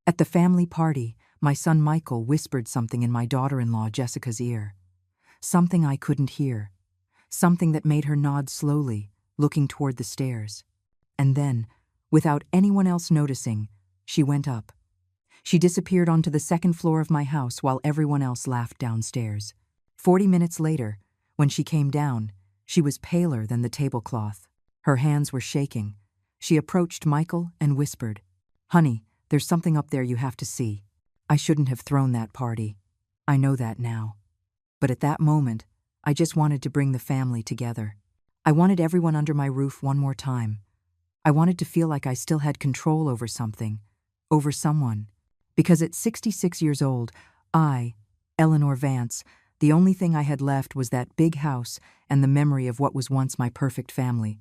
At the family party, my son Michael whispered something in my daughter-in-law Jessica's ear. Something I couldn't hear. Something that made her nod slowly, looking toward the stairs. And then, without anyone else noticing, she went up. She disappeared onto the second floor of my house while everyone else laughed downstairs. 40 minutes later, when she came down, she was paler than the tablecloth. Her hands were shaking. She approached Michael and whispered, "Honey, there's something up there you have to see. I shouldn't have thrown that party. I know that now. But at that moment, I just wanted to bring the family together. I wanted everyone under my roof one more time. I wanted to feel like I still had control over something, over someone. Because at 66 years old, I, Eleanor Vance, the only thing I had left was that big house and the memory of what was once my perfect family.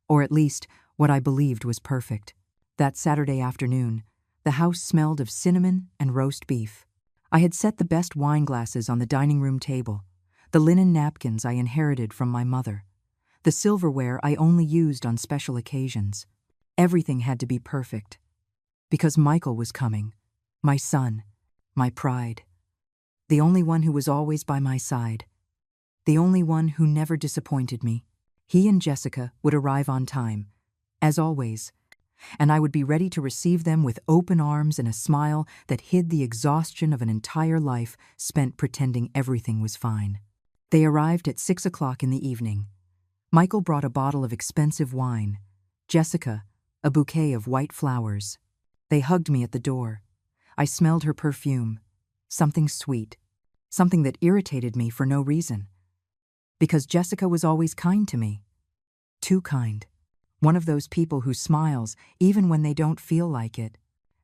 Or at least, what I believed was perfect. That Saturday afternoon, the house smelled of cinnamon and roast beef. I had set the best wine glasses on the dining room table, the linen napkins I inherited from my mother, the silverware I only used on special occasions. Everything had to be perfect. Because Michael was coming, my son, my pride. The only one who was always by my side. The only one who never disappointed me. He and Jessica would arrive on time, as always, and I would be ready to receive them with open arms and a smile that hid the exhaustion of an entire life spent pretending everything was fine. They arrived at 6 o'clock in the evening. Michael brought a bottle of expensive wine. Jessica, a bouquet of white flowers. They hugged me at the door. I smelled her perfume. Something sweet. Something that irritated me for no reason. Because Jessica was always kind to me. Too kind. One of those people who smiles even when they don't feel like it.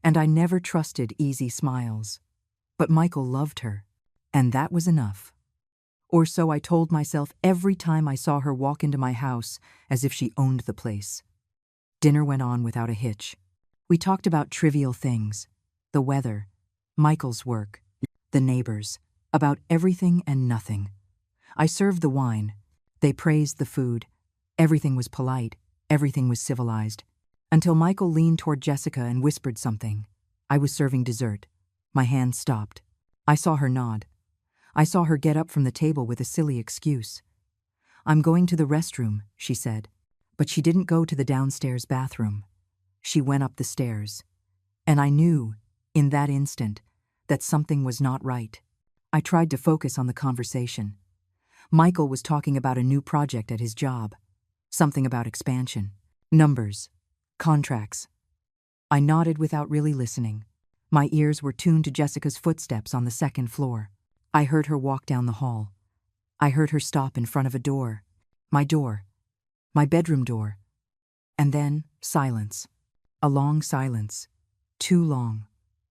And I never trusted easy smiles. But Michael loved her. And that was enough. Or so I told myself every time I saw her walk into my house, as if she owned the place. Dinner went on without a hitch. We talked about trivial things. The weather, Michael's work, the neighbors, about everything and nothing. I served the wine. They praised the food. Everything was polite. Everything was civilized. Until Michael leaned toward Jessica and whispered something. I was serving dessert. My hand stopped. I saw her nod. I saw her get up from the table with a silly excuse. "I'm going to the restroom," she said. But she didn't go to the downstairs bathroom. She went up the stairs. And I knew, in that instant, that something was not right. I tried to focus on the conversation. Michael was talking about a new project at his job. Something about expansion, numbers, contracts. I nodded without really listening. My ears were tuned to Jessica's footsteps on the second floor. I heard her walk down the hall. I heard her stop in front of a door. My bedroom door. And then, silence. A long silence. Too long.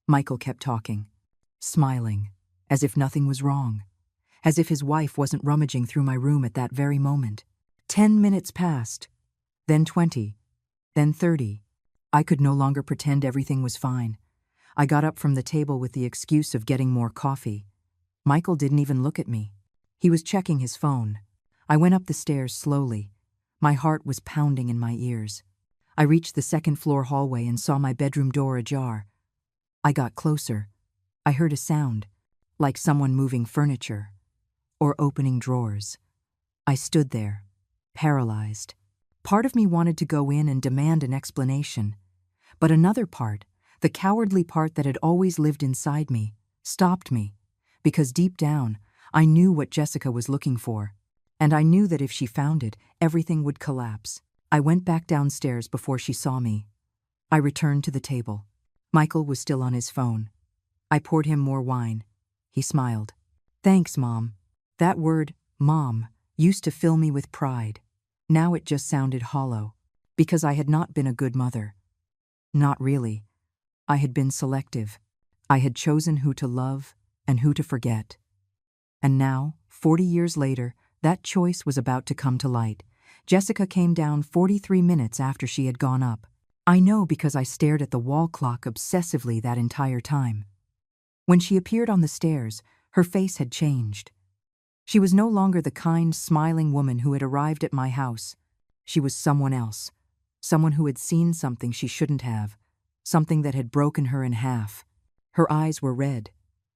Michael kept talking, smiling, as if nothing was wrong, as if his wife wasn't rummaging through my room at that very moment. 10 minutes passed, then 20, then 30. I could no longer pretend everything was fine. I got up from the table with the excuse of getting more coffee. Michael didn't even look at me. He was checking his phone. I went up the stairs slowly. My heart was pounding in my ears. I reached the second-floor hallway and saw my bedroom door ajar. I got closer. I heard a sound, like someone moving furniture, or opening drawers. I stood there, paralyzed. Part of me wanted to go in and demand an explanation, but another part, the cowardly part that had always lived inside me, stopped me, because deep down, I knew what Jessica was looking for, and I knew that if she found it, everything would collapse. I went back downstairs before she saw me. I returned to the table. Michael was still on his phone. I poured him more wine. He smiled. "Thanks, Mom." That word, Mom, used to fill me with pride. Now it just sounded hollow, because I had not been a good mother. Not really. I had been selective. I had chosen who to love and who to forget. And now, 40 years later, that choice was about to come to light. Jessica came down 43 minutes after she had gone up. I know because I stared at the wall clock obsessively that entire time. When she appeared on the stairs, her face had changed. She was no longer the kind, smiling woman who had arrived at my house. She was someone else, someone who had seen something she shouldn't have, something that had broken her in half. Her eyes were red,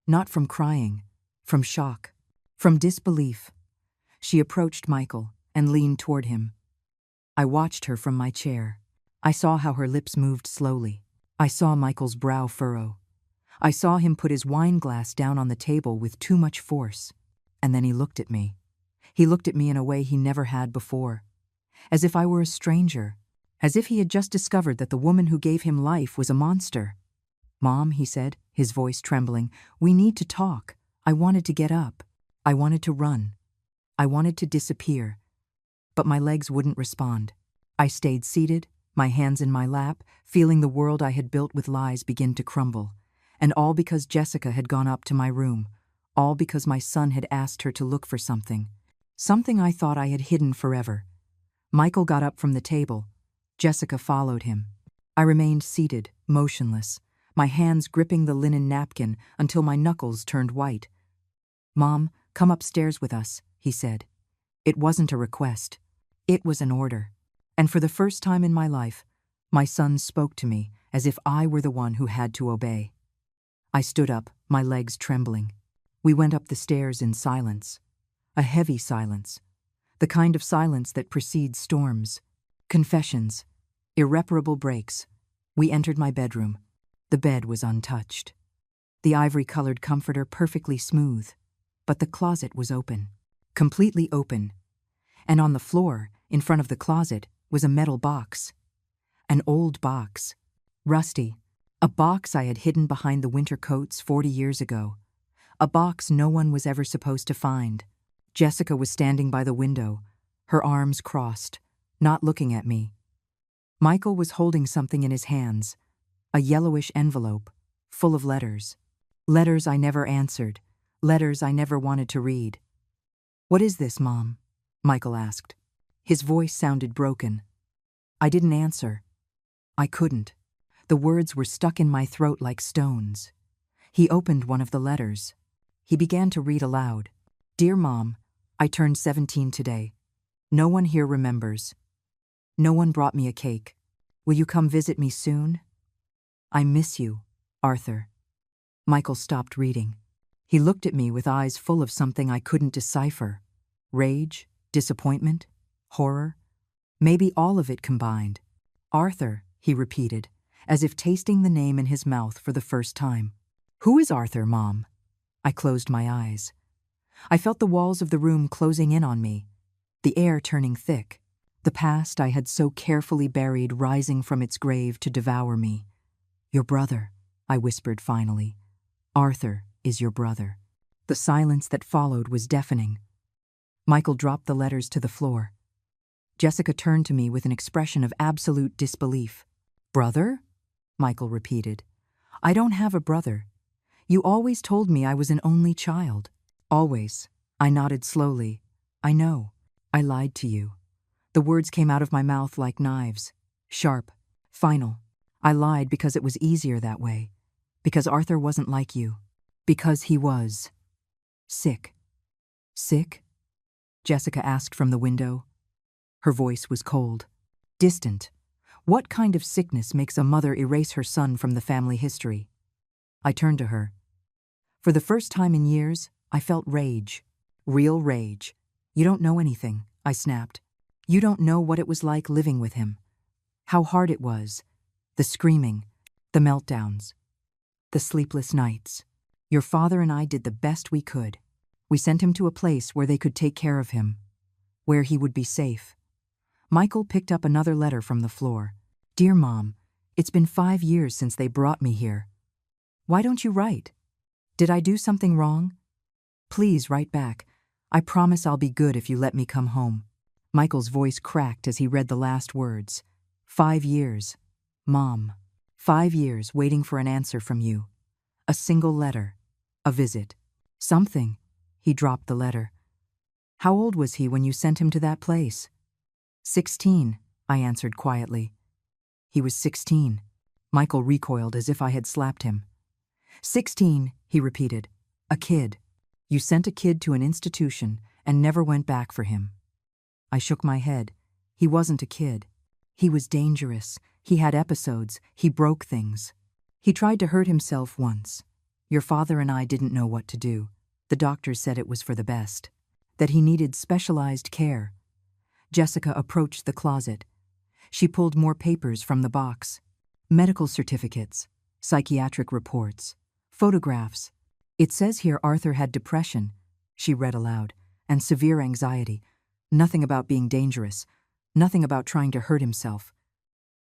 not from crying, from shock, from disbelief. She approached Michael and leaned toward him. I watched her from my chair. I saw how her lips moved slowly. I saw Michael's brow furrow. I saw him put his wine glass down on the table with too much force. And then he looked at me. He looked at me in a way he never had before. As if I were a stranger. As if he had just discovered that the woman who gave him life was a monster. "Mom," he said, his voice trembling, "we need to talk." I wanted to get up. I wanted to run. I wanted to disappear. But my legs wouldn't respond. I stayed seated, my hands in my lap, feeling the world I had built with lies begin to crumble. And all because Jessica had gone up to my room. All because my son had asked her to look for something. Something I thought I had hidden forever. Michael got up from the table. Jessica followed him. I remained seated, motionless, my hands gripping the linen napkin until my knuckles turned white. "Mom, come upstairs with us," he said. It wasn't a request. It was an order. And for the first time in my life, my son spoke to me as if I were the one who had to obey. I stood up, my legs trembling. We went up the stairs in silence. A heavy silence. The kind of silence that precedes storms. Confessions. Irreparable breaks. We entered my bedroom. The bed was untouched. The ivory-colored comforter perfectly smooth. But the closet was open. Completely open. And on the floor, in front of the closet, was a metal box. An old box. Rusty. A box I had hidden behind the winter coats 40 years ago. A box no one was ever supposed to find. Jessica was standing by the window, her arms crossed, not looking at me. Michael was holding something in his hands, a yellowish envelope, full of letters. Letters I never answered, letters I never wanted to read. "What is this, Mom?" Michael asked. His voice sounded broken. I didn't answer. I couldn't. The words were stuck in my throat like stones. He opened one of the letters. He began to read aloud. "Dear Mom, I turned 17 today. No one here remembers. No one brought me a cake. Will you come visit me soon? I miss you, Arthur." Michael stopped reading. He looked at me with eyes full of something I couldn't decipher. Rage, disappointment, horror. Maybe all of it combined. "Arthur," he repeated, as if tasting the name in his mouth for the first time. "Who is Arthur, Mom?" I closed my eyes. I felt the walls of the room closing in on me, the air turning thick, the past I had so carefully buried rising from its grave to devour me. "Your brother," I whispered finally. "Arthur is your brother." The silence that followed was deafening. Michael dropped the letters to the floor. Jessica turned to me with an expression of absolute disbelief. "Brother?" Michael repeated. "I don't have a brother. You always told me I was an only child." "Always." I nodded slowly. "I know. I lied to you." The words came out of my mouth like knives. Sharp. Final. I lied because it was easier that way. Because Arthur wasn't like you. Because he was sick. "Sick?" Jessica asked from the window. Her voice was cold. Distant. What kind of sickness makes a mother erase her son from the family history? I turned to her. For the first time in years, I felt rage. Real rage. "You don't know anything," I snapped. "You don't know what it was like living with him. How hard it was. The screaming, the meltdowns, the sleepless nights. Your father and I did the best we could. We sent him to a place where they could take care of him, where he would be safe." Michael picked up another letter from the floor. "Dear Mom, it's been 5 years since they brought me here. Why don't you write? Did I do something wrong? Please write back. I promise I'll be good if you let me come home." Michael's voice cracked as he read the last words. 5 years. Mom. 5 years waiting for an answer from you. A single letter. A visit. Something. He dropped the letter. "How old was he when you sent him to that place?" 16, I answered quietly. He was 16. Michael recoiled as if I had slapped him. 16, he repeated. "A kid. You sent a kid to an institution and never went back for him." I shook my head. He wasn't a kid. He was dangerous. He had episodes. He broke things. He tried to hurt himself once. Your father and I didn't know what to do. The doctors said it was for the best, that he needed specialized care. Jessica approached the closet. She pulled more papers from the box. Medical certificates, psychiatric reports, photographs. It says here Arthur had depression, she read aloud, and severe anxiety. Nothing about being dangerous, nothing about trying to hurt himself.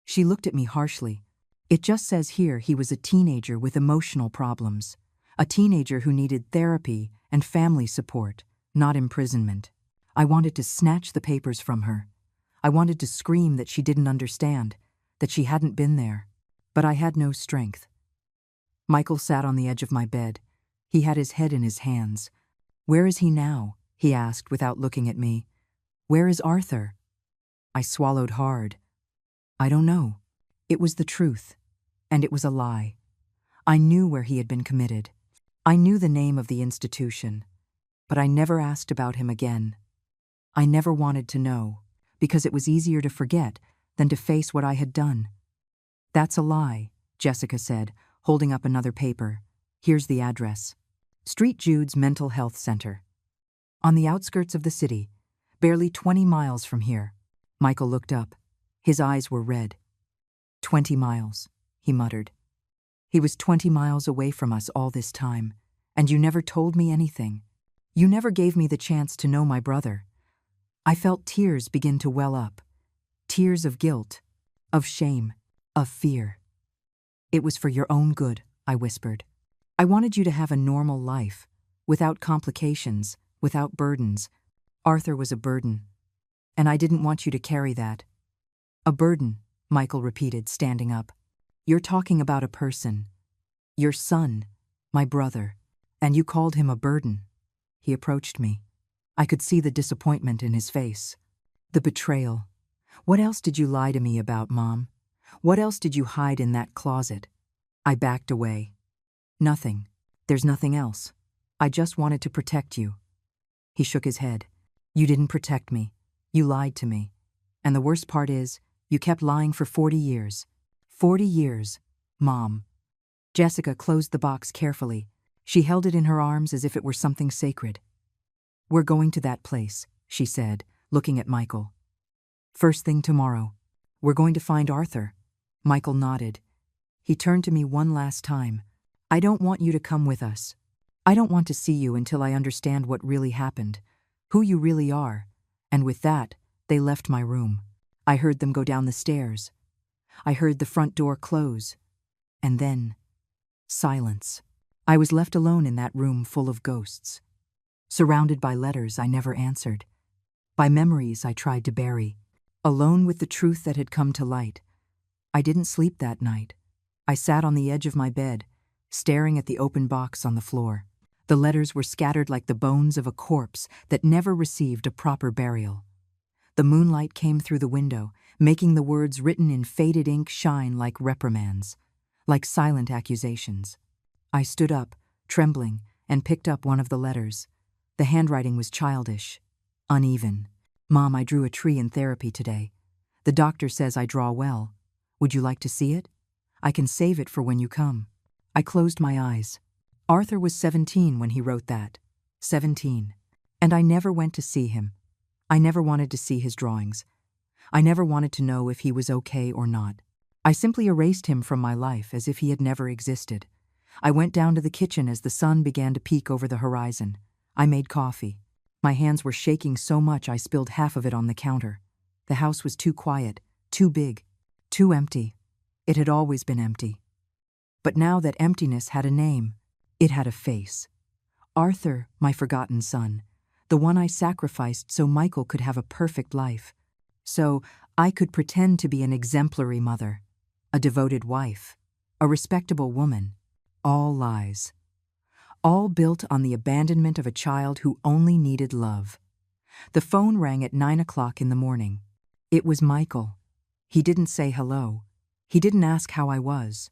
She looked at me harshly. It just says here he was a teenager with emotional problems, a teenager who needed therapy and family support, not imprisonment. I wanted to snatch the papers from her. I wanted to scream that she didn't understand, that she hadn't been there. But I had no strength. Michael sat on the edge of my bed. He had his head in his hands. "Where is he now?" he asked without looking at me. "Where is Arthur?" I swallowed hard. I don't know. It was the truth. And it was a lie. I knew where he had been committed. I knew the name of the institution. But I never asked about him again. I never wanted to know, because it was easier to forget than to face what I had done. "That's a lie," Jessica said, holding up another paper. "Here's the address. St. Jude's Mental Health Center. On the outskirts of the city, barely 20 miles from here." Michael looked up. His eyes were red. 20 miles, he muttered. "He was 20 miles away from us all this time, and you never told me anything. You never gave me the chance to know my brother." I felt tears begin to well up. Tears of guilt, of shame, of fear. "It was for your own good," I whispered. "I wanted you to have a normal life, without complications, without burdens. Arthur was a burden, and I didn't want you to carry that." "A burden," Michael repeated, standing up. "You're talking about a person. Your son, my brother, and you called him a burden." He approached me. I could see the disappointment in his face. "The betrayal. What else did you lie to me about, Mom? What else did you hide in that closet?" I backed away. "Nothing. There's nothing else. I just wanted to protect you." He shook his head. "You didn't protect me. You lied to me. And the worst part is, you kept lying for 40 years. 40 years, Mom." Jessica closed the box carefully. She held it in her arms as if it were something sacred. "We're going to that place," she said, looking at Michael. "First thing tomorrow. We're going to find Arthur." Michael nodded. He turned to me one last time. "I don't want you to come with us. I don't want to see you until I understand what really happened, who you really are." And with that, they left my room. I heard them go down the stairs. I heard the front door close. And then, silence. I was left alone in that room full of ghosts. Surrounded by letters I never answered. By memories I tried to bury. Alone with the truth that had come to light. I didn't sleep that night. I sat on the edge of my bed, staring at the open box on the floor. The letters were scattered like the bones of a corpse that never received a proper burial. The moonlight came through the window, making the words written in faded ink shine like reprimands, like silent accusations. I stood up, trembling, and picked up one of the letters. The handwriting was childish, uneven. "Mom, I drew a tree in therapy today. The doctor says I draw well. Would you like to see it? I can save it for when you come." I closed my eyes. Arthur was 17 when he wrote that. 17. And I never went to see him. I never wanted to see his drawings. I never wanted to know if he was okay or not. I simply erased him from my life as if he had never existed. I went down to the kitchen as the sun began to peek over the horizon. I made coffee. My hands were shaking so much I spilled half of it on the counter. The house was too quiet, too big, too empty. It had always been empty. But now that emptiness had a name. It had a face. Arthur, my forgotten son. The one I sacrificed so Michael could have a perfect life. So I could pretend to be an exemplary mother, a devoted wife, a respectable woman. All lies. All built on the abandonment of a child who only needed love. The phone rang at 9 o'clock in the morning. It was Michael. He didn't say hello. He didn't ask how I was.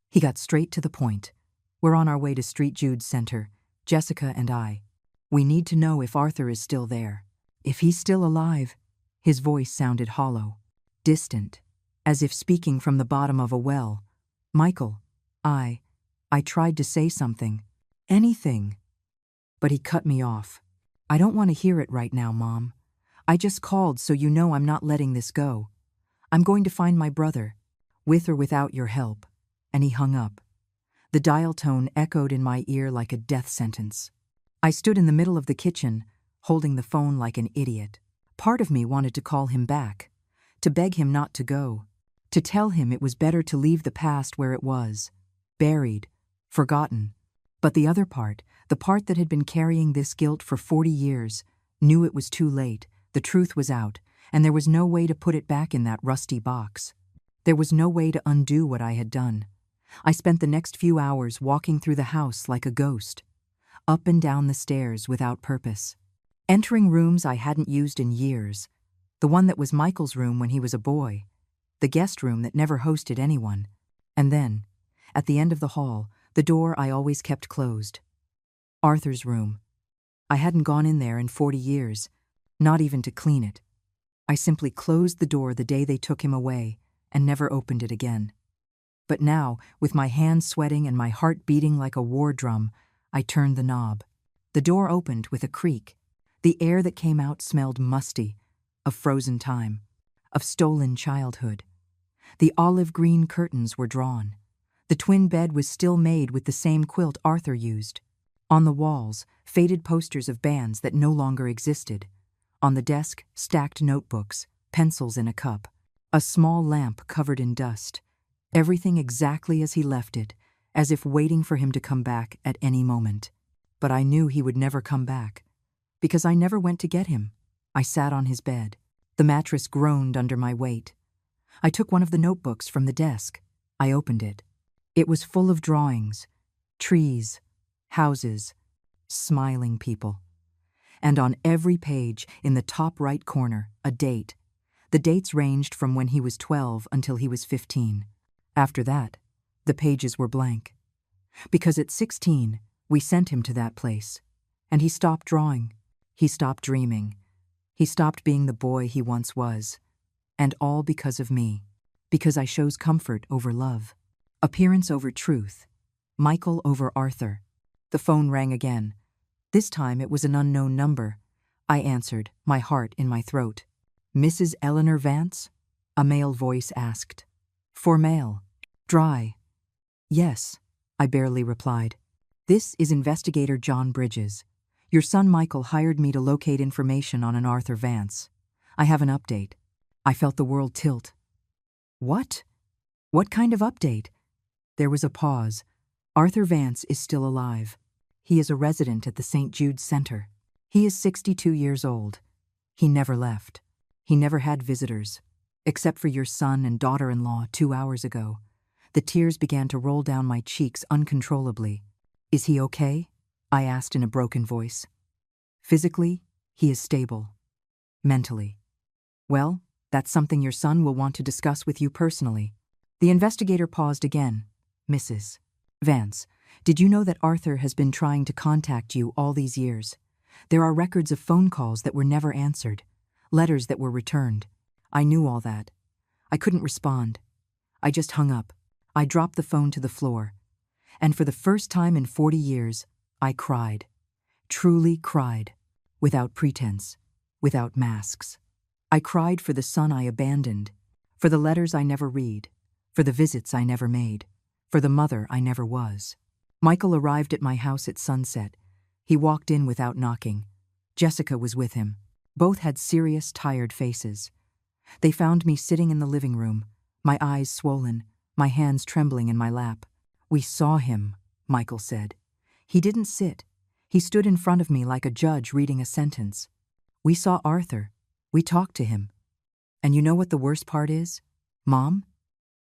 He got straight to the point. "We're on our way to St. Jude's Center, Jessica and I. We need to know if Arthur is still there. If he's still alive." His voice sounded hollow, distant, as if speaking from the bottom of a well. "Michael, I tried to say something. Anything. But he cut me off. I don't want to hear it right now, Mom. I just called so you know I'm not letting this go. I'm going to find my brother, with or without your help. And he hung up. The dial tone echoed in my ear like a death sentence. I stood in the middle of the kitchen, holding the phone like an idiot. Part of me wanted to call him back, to beg him not to go, to tell him it was better to leave the past where it was, buried, forgotten. But the other part, the part that had been carrying this guilt for 40 years, knew it was too late, the truth was out, and there was no way to put it back in that rusty box. There was no way to undo what I had done. I spent the next few hours walking through the house like a ghost, up and down the stairs without purpose, entering rooms I hadn't used in years, the one that was Michael's room when he was a boy, the guest room that never hosted anyone, and then, at the end of the hall, the door I always kept closed. Arthur's room. I hadn't gone in there in 40 years, not even to clean it. I simply closed the door the day they took him away and never opened it again. But now, with my hands sweating and my heart beating like a war drum, I turned the knob. The door opened with a creak. The air that came out smelled musty, of frozen time, of stolen childhood. The olive green curtains were drawn. The twin bed was still made with the same quilt Arthur used. On the walls, faded posters of bands that no longer existed. On the desk, stacked notebooks, pencils in a cup, a small lamp covered in dust. Everything exactly as he left it, as if waiting for him to come back at any moment. But I knew he would never come back, because I never went to get him. I sat on his bed. The mattress groaned under my weight. I took one of the notebooks from the desk. I opened it. It was full of drawings, trees, houses, smiling people. And on every page, in the top right corner, a date. The dates ranged from when he was 12 until he was 15. After that, the pages were blank. Because at 16, we sent him to that place. And he stopped drawing. He stopped dreaming. He stopped being the boy he once was. And all because of me. Because I chose comfort over love. Appearance over truth. Michael over Arthur. The phone rang again. This time it was an unknown number. I answered, my heart in my throat. Mrs. Eleanor Vance? A male voice asked. For mail. Dry. Yes, I barely replied. This is Investigator John Bridges. Your son Michael hired me to locate information on an Arthur Vance. I have an update. I felt the world tilt. What? What kind of update? There was a pause. Arthur Vance is still alive. He is a resident at the St. Jude's Center. He is 62 years old. He never left. He never had visitors. Except for your son and daughter-in-law 2 hours ago. The tears began to roll down my cheeks uncontrollably. Is he okay? I asked in a broken voice. Physically, he is stable. Mentally. Well, that's something your son will want to discuss with you personally. The investigator paused again. Mrs. Vance, did you know that Arthur has been trying to contact you all these years? There are records of phone calls that were never answered, letters that were returned. I knew all that. I couldn't respond. I just hung up. I dropped the phone to the floor. And for the first time in 40 years, I cried. Truly cried. Without pretense. Without masks. I cried for the son I abandoned. For the letters I never read. For the visits I never made. For the mother I never was. Michael arrived at my house at sunset. He walked in without knocking. Jessica was with him. Both had serious, tired faces. They found me sitting in the living room, my eyes swollen, my hands trembling in my lap. We saw him, Michael said. He didn't sit. He stood in front of me like a judge reading a sentence. We saw Arthur. We talked to him. And you know what the worst part is? Mom?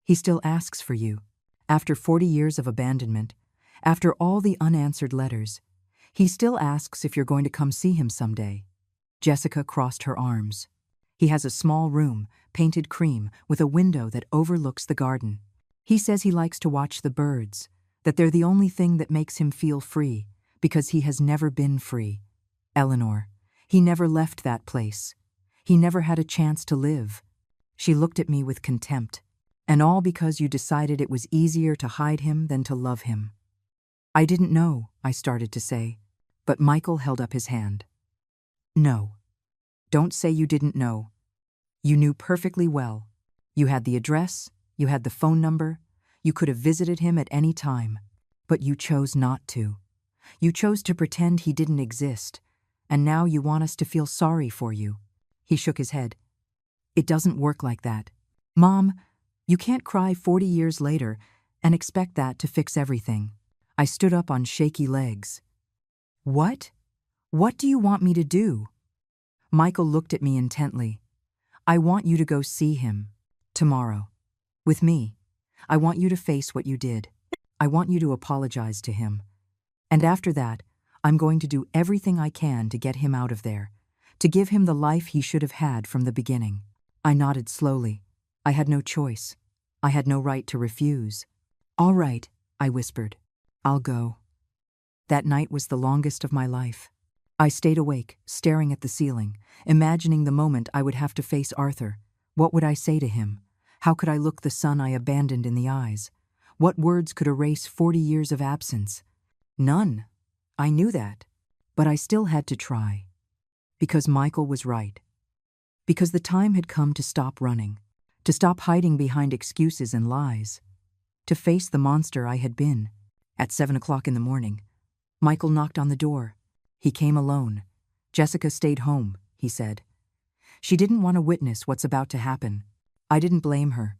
He still asks for you. After 40 years of abandonment, after all the unanswered letters, he still asks if you're going to come see him someday. Jessica crossed her arms. He has a small room, painted cream, with a window that overlooks the garden. He says he likes to watch the birds, that they're the only thing that makes him feel free, because he has never been free. Eleanor, he never left that place. He never had a chance to live. She looked at me with contempt. And all because you decided it was easier to hide him than to love him. I didn't know, I started to say, but Michael held up his hand. No. Don't say you didn't know. You knew perfectly well. You had the address, you had the phone number, you could have visited him at any time, but you chose not to. You chose to pretend he didn't exist, and now you want us to feel sorry for you. He shook his head. It doesn't work like that. Mom, you can't cry 40 years later and expect that to fix everything. I stood up on shaky legs. What? What do you want me to do? Michael looked at me intently. I want you to go see him. Tomorrow. With me. I want you to face what you did. I want you to apologize to him. And after that, I'm going to do everything I can to get him out of there, to give him the life he should have had from the beginning. I nodded slowly. I had no choice. I had no right to refuse. All right, I whispered. I'll go. That night was the longest of my life. I stayed awake, staring at the ceiling, imagining the moment I would have to face Arthur. What would I say to him? How could I look the son I abandoned in the eyes? What words could erase 40 years of absence? None. I knew that. But I still had to try. Because Michael was right. Because the time had come to stop running, to stop hiding behind excuses and lies, to face the monster I had been. At 7 o'clock in the morning, Michael knocked on the door. He came alone. Jessica stayed home, he said. She didn't want to witness what's about to happen. I didn't blame her.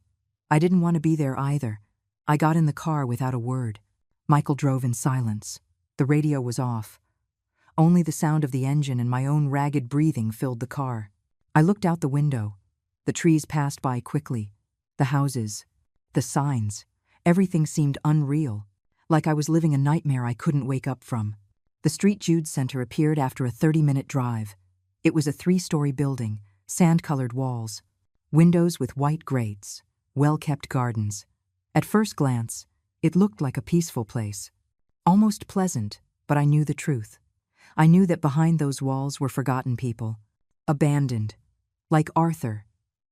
I didn't want to be there either. I got in the car without a word. Michael drove in silence. The radio was off. Only the sound of the engine and my own ragged breathing filled the car. I looked out the window. The trees passed by quickly. The houses. The signs. Everything seemed unreal, like I was living a nightmare I couldn't wake up from. The St. Jude Center appeared after a 30-minute drive. It was a 3-story building, sand-colored walls, windows with white grates, well-kept gardens. At first glance, it looked like a peaceful place. Almost pleasant, but I knew the truth. I knew that behind those walls were forgotten people, abandoned. Like Arthur.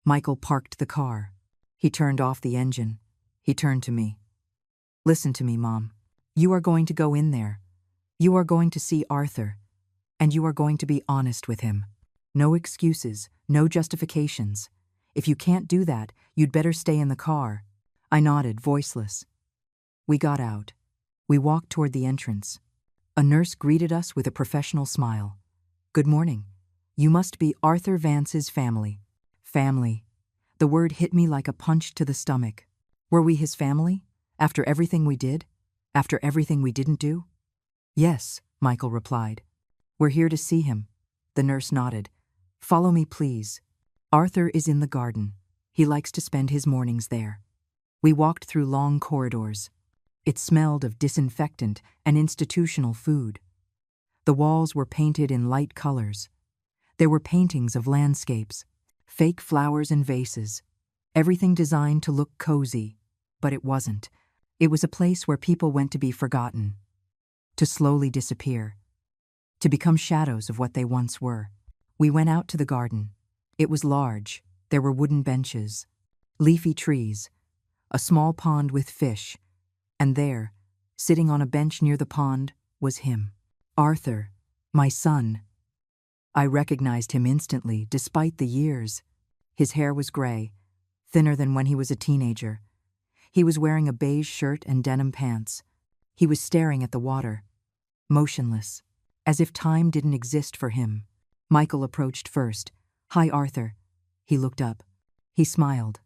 Michael parked the car. He turned off the engine. He turned to me. Listen to me, Mom. You are going to go in there. You are going to see Arthur. And you are going to be honest with him. No excuses, no justifications. If you can't do that, you'd better stay in the car. I nodded, voiceless. We got out. We walked toward the entrance. A nurse greeted us with a professional smile. Good morning. You must be Arthur Vance's family. Family. The word hit me like a punch to the stomach. Were we his family? After everything we did? After everything we didn't do? Yes, Michael replied. We're here to see him. The nurse nodded. Follow me, please. Arthur is in the garden. He likes to spend his mornings there. We walked through long corridors. It smelled of disinfectant and institutional food. The walls were painted in light colors. There were paintings of landscapes, fake flowers and vases, everything designed to look cozy, but it wasn't. It was a place where people went to be forgotten, to slowly disappear, to become shadows of what they once were. We went out to the garden. It was large. There were wooden benches, leafy trees, a small pond with fish, and there, sitting on a bench near the pond, was him. Arthur, my son. I recognized him instantly, despite the years. His hair was gray, thinner than when he was a teenager. He was wearing a beige shirt and denim pants. He was staring at the water, motionless, as if time didn't exist for him. Michael approached first. Hi, Arthur. He looked up. He smiled.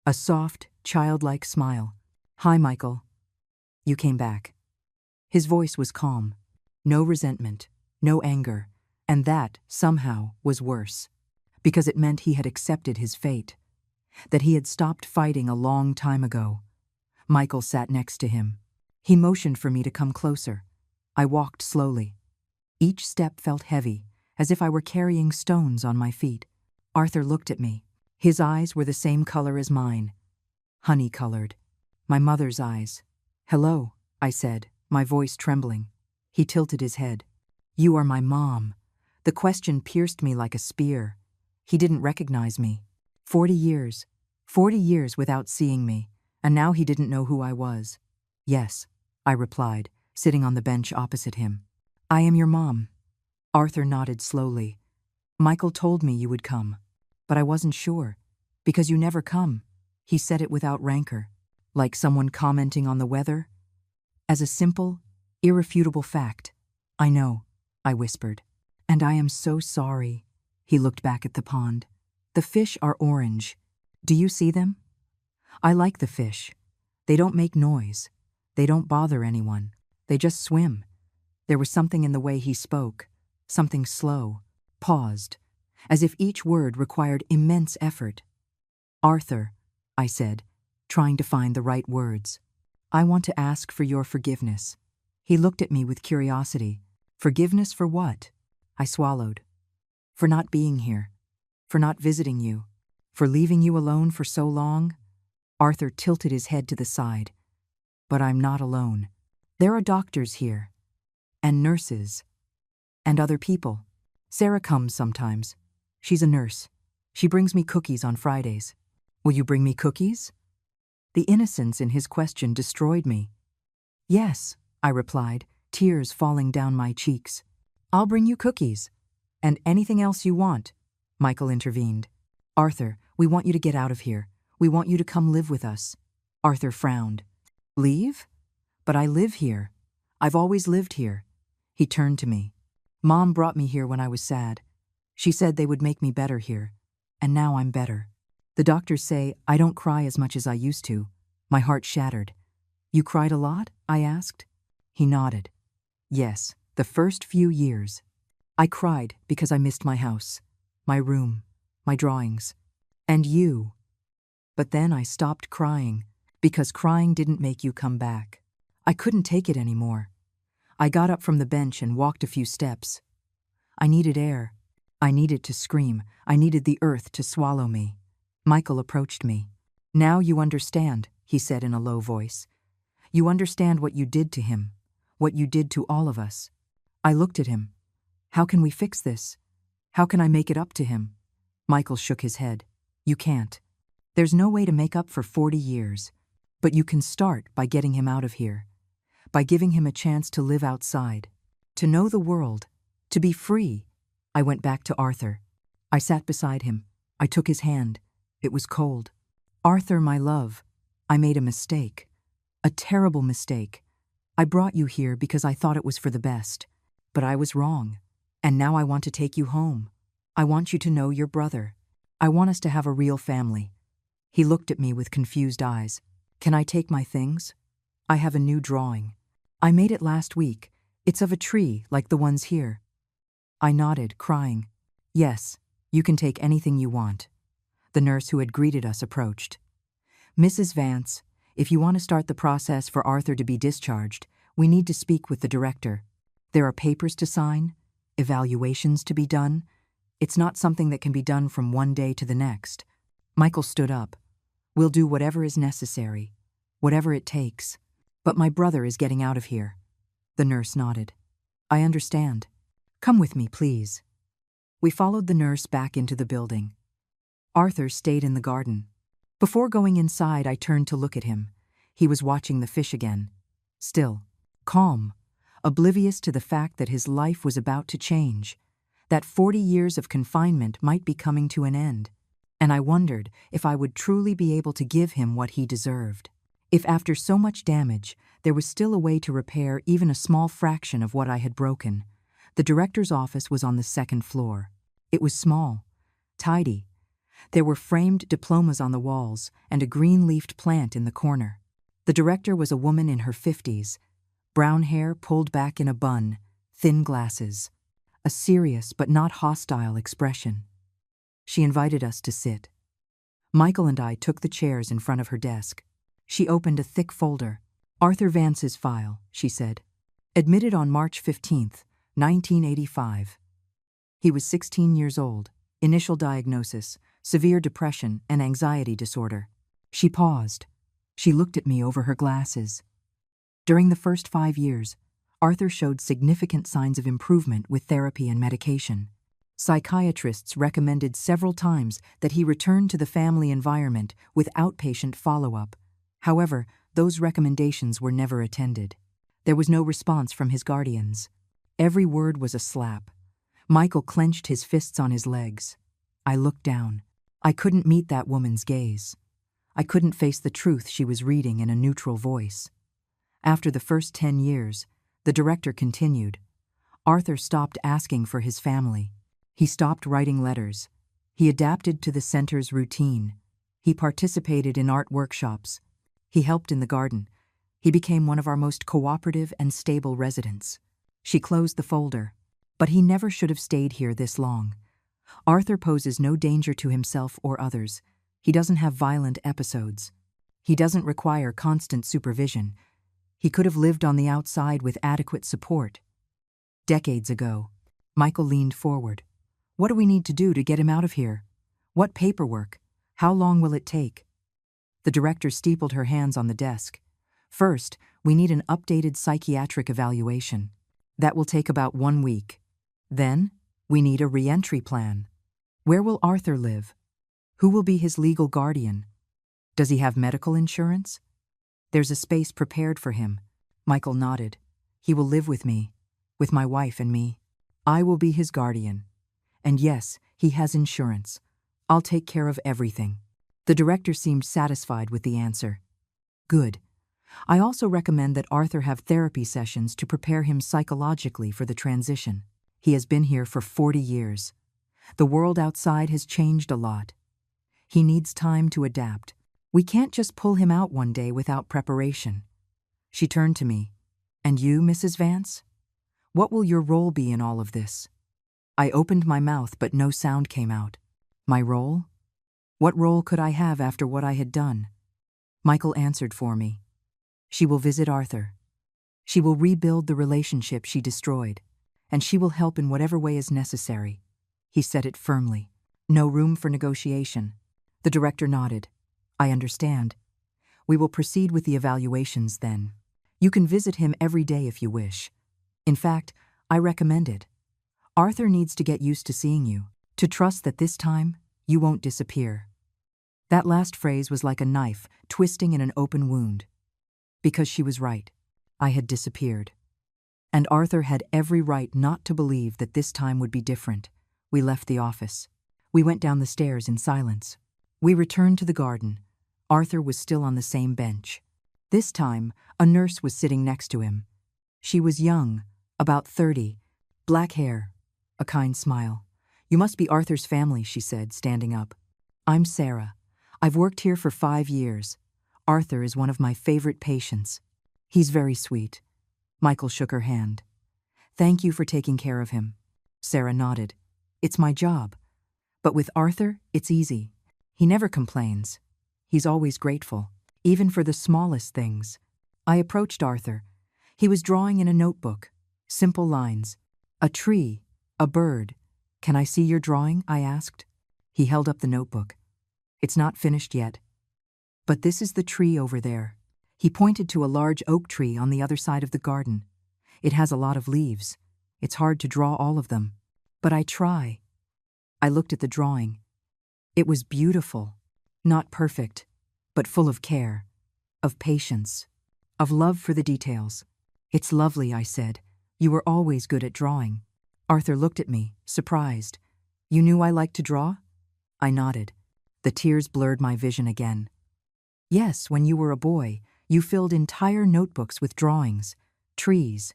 A soft, childlike smile. Hi, Michael. You came back. His voice was calm. No resentment, no anger. And that, somehow, was worse. Because it meant he had accepted his fate. That he had stopped fighting a long time ago. Michael sat next to him. He motioned for me to come closer. I walked slowly. Each step felt heavy, as if I were carrying stones on my feet. Arthur looked at me. His eyes were the same color as mine. Honey-colored. My mother's eyes. Hello, I said, my voice trembling. He tilted his head. You are my mom. The question pierced me like a spear. He didn't recognize me. 40 years. 40 years without seeing me, and now he didn't know who I was. Yes, I replied, sitting on the bench opposite him. I am your mom. Arthur nodded slowly. Michael told me you would come, but I wasn't sure, because you never come. He said it without rancor, like someone commenting on the weather. As a simple, irrefutable fact. I know, I whispered. And I am so sorry. He looked back at the pond. The fish are orange. Do you see them? I like the fish. They don't make noise. They don't bother anyone. They just swim. There was something in the way he spoke, something slow, paused, as if each word required immense effort. Arthur, I said, trying to find the right words. I want to ask for your forgiveness. He looked at me with curiosity. Forgiveness for what? I swallowed. For not being here. For not visiting you. For leaving you alone for so long. Arthur tilted his head to the side. But I'm not alone. There are doctors here. And nurses. And other people. Sarah comes sometimes. She's a nurse. She brings me cookies on Fridays. Will you bring me cookies? The innocence in his question destroyed me. Yes, I replied, tears falling down my cheeks. I'll bring you cookies. And anything else you want, Michael intervened. Arthur, we want you to get out of here. We want you to come live with us. Arthur frowned. Leave? But I live here. I've always lived here. He turned to me. Mom brought me here when I was sad. She said they would make me better here. And now I'm better. The doctors say I don't cry as much as I used to. My heart shattered. You cried a lot? I asked. He nodded. Yes, the first few years. I cried because I missed my house, my room, my drawings, and you. But then I stopped crying, because crying didn't make you come back. I couldn't take it anymore. I got up from the bench and walked a few steps. I needed air. I needed to scream. I needed the earth to swallow me. Michael approached me. Now you understand, he said in a low voice. You understand what you did to him, what you did to all of us. I looked at him. How can we fix this? How can I make it up to him? Michael shook his head. You can't. There's no way to make up for 40 years. But you can start by getting him out of here. By giving him a chance to live outside. To know the world. To be free. I went back to Arthur. I sat beside him. I took his hand. It was cold. Arthur, my love, I made a mistake. A terrible mistake. I brought you here because I thought it was for the best. But I was wrong. And now I want to take you home. I want you to know your brother. I want us to have a real family. He looked at me with confused eyes. Can I take my things? I have a new drawing. I made it last week. It's of a tree like the ones here. I nodded, crying. Yes, you can take anything you want. The nurse who had greeted us approached. Mrs. Vance, if you want to start the process for Arthur to be discharged, we need to speak with the director. There are papers to sign, evaluations to be done. It's not something that can be done from one day to the next. Michael stood up. We'll do whatever is necessary, whatever it takes. But my brother is getting out of here. The nurse nodded. I understand. Come with me, please. We followed the nurse back into the building. Arthur stayed in the garden. Before going inside, I turned to look at him. He was watching the fish again. Still, calm, oblivious to the fact that his life was about to change, that 40 years of confinement might be coming to an end. And I wondered if I would truly be able to give him what he deserved. If after so much damage, there was still a way to repair even a small fraction of what I had broken. The director's office was on the second floor. It was small, tidy. There were framed diplomas on the walls and a green-leafed plant in the corner. The director was a woman in her 50s, brown hair pulled back in a bun, thin glasses, a serious but not hostile expression. She invited us to sit. Michael and I took the chairs in front of her desk. She opened a thick folder. Arthur Vance's file, she said. Admitted on March 15th, 1985. He was 16 years old. Initial diagnosis, severe depression and anxiety disorder. She paused. She looked at me over her glasses. During the first 5 years, Arthur showed significant signs of improvement with therapy and medication. Psychiatrists recommended several times that he return to the family environment with outpatient follow-up. However, those recommendations were never attended. There was no response from his guardians. Every word was a slap. Michael clenched his fists on his legs. I looked down. I couldn't meet that woman's gaze. I couldn't face the truth she was reading in a neutral voice. After the first 10 years, the director continued. Arthur stopped asking for his family. He stopped writing letters. He adapted to the center's routine. He participated in art workshops. He helped in the garden. He became one of our most cooperative and stable residents. She closed the folder. But he never should have stayed here this long. Arthur poses no danger to himself or others. He doesn't have violent episodes. He doesn't require constant supervision. He could have lived on the outside with adequate support. Decades ago, Michael leaned forward. What do we need to do to get him out of here? What paperwork? How long will it take? The director steepled her hands on the desk. First, we need an updated psychiatric evaluation. That will take about 1 week. Then, we need a re-entry plan. Where will Arthur live? Who will be his legal guardian? Does he have medical insurance? There's a space prepared for him. Michael nodded. He will live with me, with my wife and me. I will be his guardian. And yes, he has insurance. I'll take care of everything. The director seemed satisfied with the answer. Good. I also recommend that Arthur have therapy sessions to prepare him psychologically for the transition. He has been here for 40 years. The world outside has changed a lot. He needs time to adapt. We can't just pull him out one day without preparation. She turned to me. And you, Mrs. Vance? What will your role be in all of this? I opened my mouth, but no sound came out. My role? What role could I have after what I had done? Michael answered for me. She will visit Arthur. She will rebuild the relationship she destroyed, and she will help in whatever way is necessary. He said it firmly. No room for negotiation. The director nodded. I understand. We will proceed with the evaluations then. You can visit him every day if you wish. In fact, I recommend it. Arthur needs to get used to seeing you, to trust that this time, you won't disappear. That last phrase was like a knife twisting in an open wound. Because she was right. I had disappeared. And Arthur had every right not to believe that this time would be different. We left the office. We went down the stairs in silence. We returned to the garden. Arthur was still on the same bench. This time, a nurse was sitting next to him. She was young, about 30, black hair, a kind smile. You must be Arthur's family, she said, standing up. I'm Sarah. I've worked here for 5 years. Arthur is one of my favorite patients. He's very sweet. Michael shook her hand. Thank you for taking care of him. Sarah nodded. It's my job. But with Arthur, it's easy. He never complains. He's always grateful, even for the smallest things. I approached Arthur. He was drawing in a notebook. Simple lines. A tree, a bird. Can I see your drawing? I asked. He held up the notebook. It's not finished yet. But this is the tree over there. He pointed to a large oak tree on the other side of the garden. It has a lot of leaves. It's hard to draw all of them. But I try. I looked at the drawing. It was beautiful. Not perfect, but full of care, of patience, of love for the details. It's lovely, I said. You were always good at drawing. Arthur looked at me, surprised. You knew I liked to draw? I nodded. The tears blurred my vision again. Yes, when you were a boy, you filled entire notebooks with drawings, trees,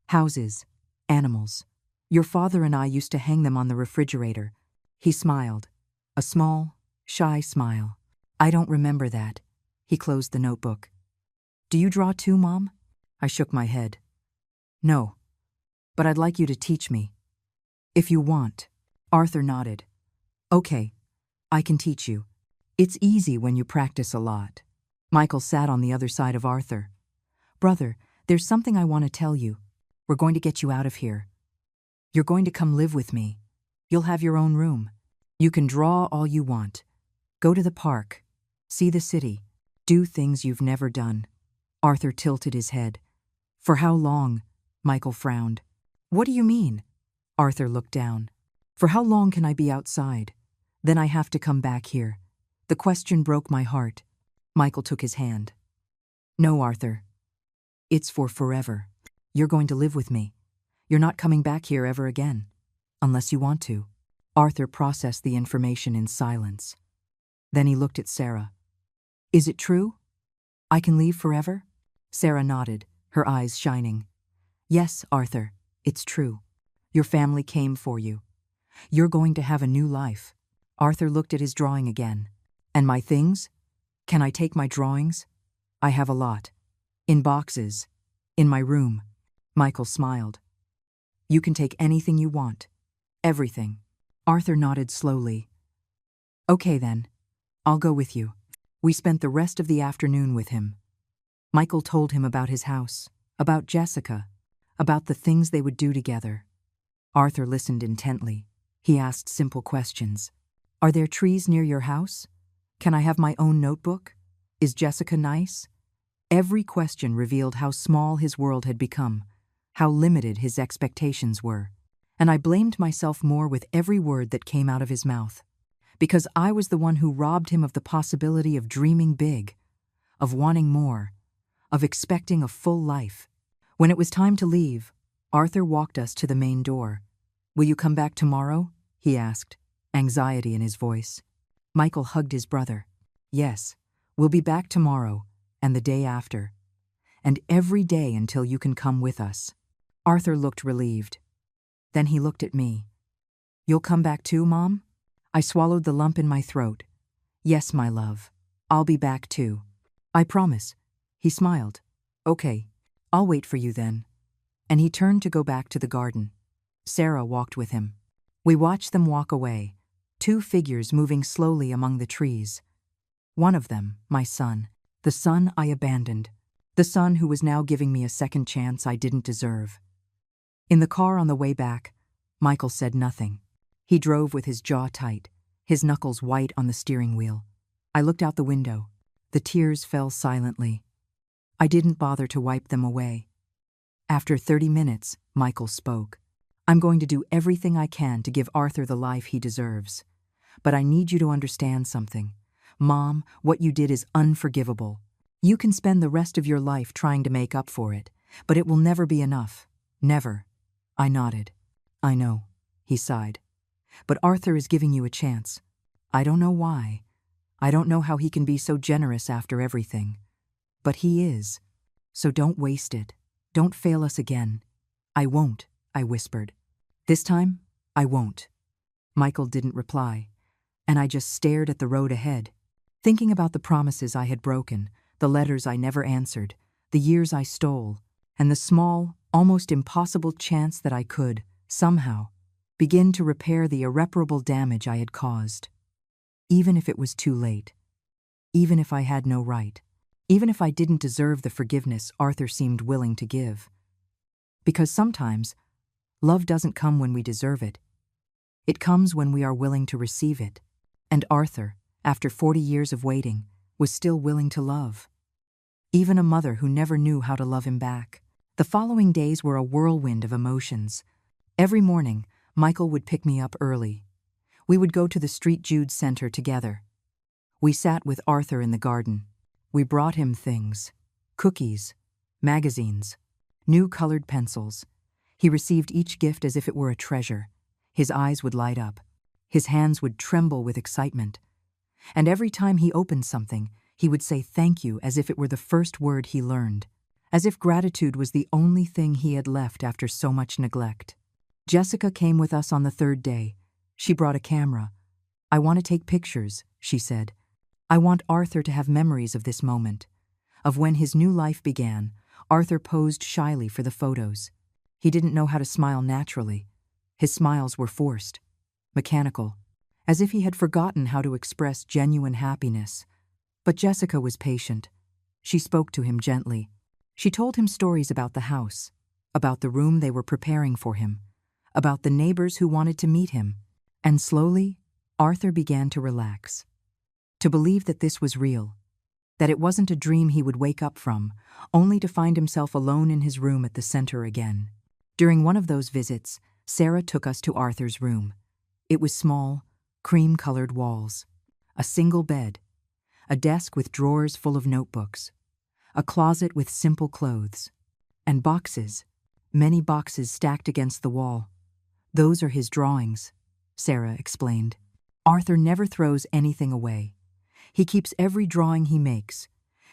houses, animals. Your father and I used to hang them on the refrigerator. He smiled, a small, shy smile. I don't remember that. He closed the notebook. Do you draw too, Mom? I shook my head. No, but I'd like you to teach me. If you want. Arthur nodded. Okay, I can teach you. It's easy when you practice a lot. Michael sat on the other side of Arthur. Brother, there's something I want to tell you. We're going to get you out of here. You're going to come live with me. You'll have your own room. You can draw all you want. Go to the park. See the city. Do things you've never done. Arthur tilted his head. For how long? Michael frowned. What do you mean? Arthur looked down. For how long can I be outside? Then I have to come back here. The question broke my heart. Michael took his hand. No, Arthur. It's for forever. You're going to live with me. You're not coming back here ever again. Unless you want to. Arthur processed the information in silence. Then he looked at Sarah. Is it true? I can leave forever? Sarah nodded, her eyes shining. Yes, Arthur, it's true. Your family came for you. You're going to have a new life. Arthur looked at his drawing again. And my things? Can I take my drawings? I have a lot. In boxes. In my room. Michael smiled. You can take anything you want. Everything. Arthur nodded slowly. Okay then. I'll go with you. We spent the rest of the afternoon with him. Michael told him about his house, about Jessica, about the things they would do together. Arthur listened intently. He asked simple questions. Are there trees near your house? Can I have my own notebook? Is Jessica nice? Every question revealed how small his world had become, how limited his expectations were. And I blamed myself more with every word that came out of his mouth. Because I was the one who robbed him of the possibility of dreaming big, of wanting more, of expecting a full life. When it was time to leave, Arthur walked us to the main door. Will you come back tomorrow? He asked, anxiety in his voice. Michael hugged his brother. Yes, we'll be back tomorrow, and the day after. And every day until you can come with us. Arthur looked relieved. Then he looked at me. You'll come back too, Mom? I swallowed the lump in my throat. Yes, my love. I'll be back too. I promise. He smiled. Okay, I'll wait for you then. And he turned to go back to the garden. Sarah walked with him. We watched them walk away, two figures moving slowly among the trees. One of them, my son, the son I abandoned, the son who was now giving me a second chance I didn't deserve. In the car on the way back, Michael said nothing. He drove with his jaw tight, his knuckles white on the steering wheel. I looked out the window. The tears fell silently. I didn't bother to wipe them away. After 30 minutes, Michael spoke. I'm going to do everything I can to give Arthur the life he deserves. But I need you to understand something. Mom, what you did is unforgivable. You can spend the rest of your life trying to make up for it, but it will never be enough. Never. I nodded. I know, he sighed. But Arthur is giving you a chance. I don't know why. I don't know how he can be so generous after everything. But he is. So don't waste it. Don't fail us again. I won't, I whispered. This time, I won't. Michael didn't reply, and I just stared at the road ahead, thinking about the promises I had broken, the letters I never answered, the years I stole, and the small, almost impossible chance that I could, somehow, begin to repair the irreparable damage I had caused. Even if it was too late. Even if I had no right. Even if I didn't deserve the forgiveness Arthur seemed willing to give. Because sometimes, love doesn't come when we deserve it. It comes when we are willing to receive it. And Arthur, after 40 years of waiting, was still willing to love. Even a mother who never knew how to love him back. The following days were a whirlwind of emotions. Every morning, Michael would pick me up early. We would go to the St. Jude Center together. We sat with Arthur in the garden. We brought him things. Cookies, magazines, new colored pencils. He received each gift as if it were a treasure. His eyes would light up. His hands would tremble with excitement. And every time he opened something, he would say thank you as if it were the first word he learned. As if gratitude was the only thing he had left after so much neglect. Jessica came with us on the third day. She brought a camera. I want to take pictures, she said. I want Arthur to have memories of this moment. Of when his new life began, Arthur posed shyly for the photos. He didn't know how to smile naturally. His smiles were forced, mechanical, as if he had forgotten how to express genuine happiness. But Jessica was patient. She spoke to him gently. She told him stories about the house, about the room they were preparing for him, about the neighbors who wanted to meet him. And slowly, Arthur began to relax. To believe that this was real, that it wasn't a dream he would wake up from, only to find himself alone in his room at the center again. During one of those visits, Sarah took us to Arthur's room. It was small, cream-colored walls, a single bed, a desk with drawers full of notebooks, a closet with simple clothes, and boxes, many boxes stacked against the wall. Those are his drawings, Sarah explained. Arthur never throws anything away. He keeps every drawing he makes.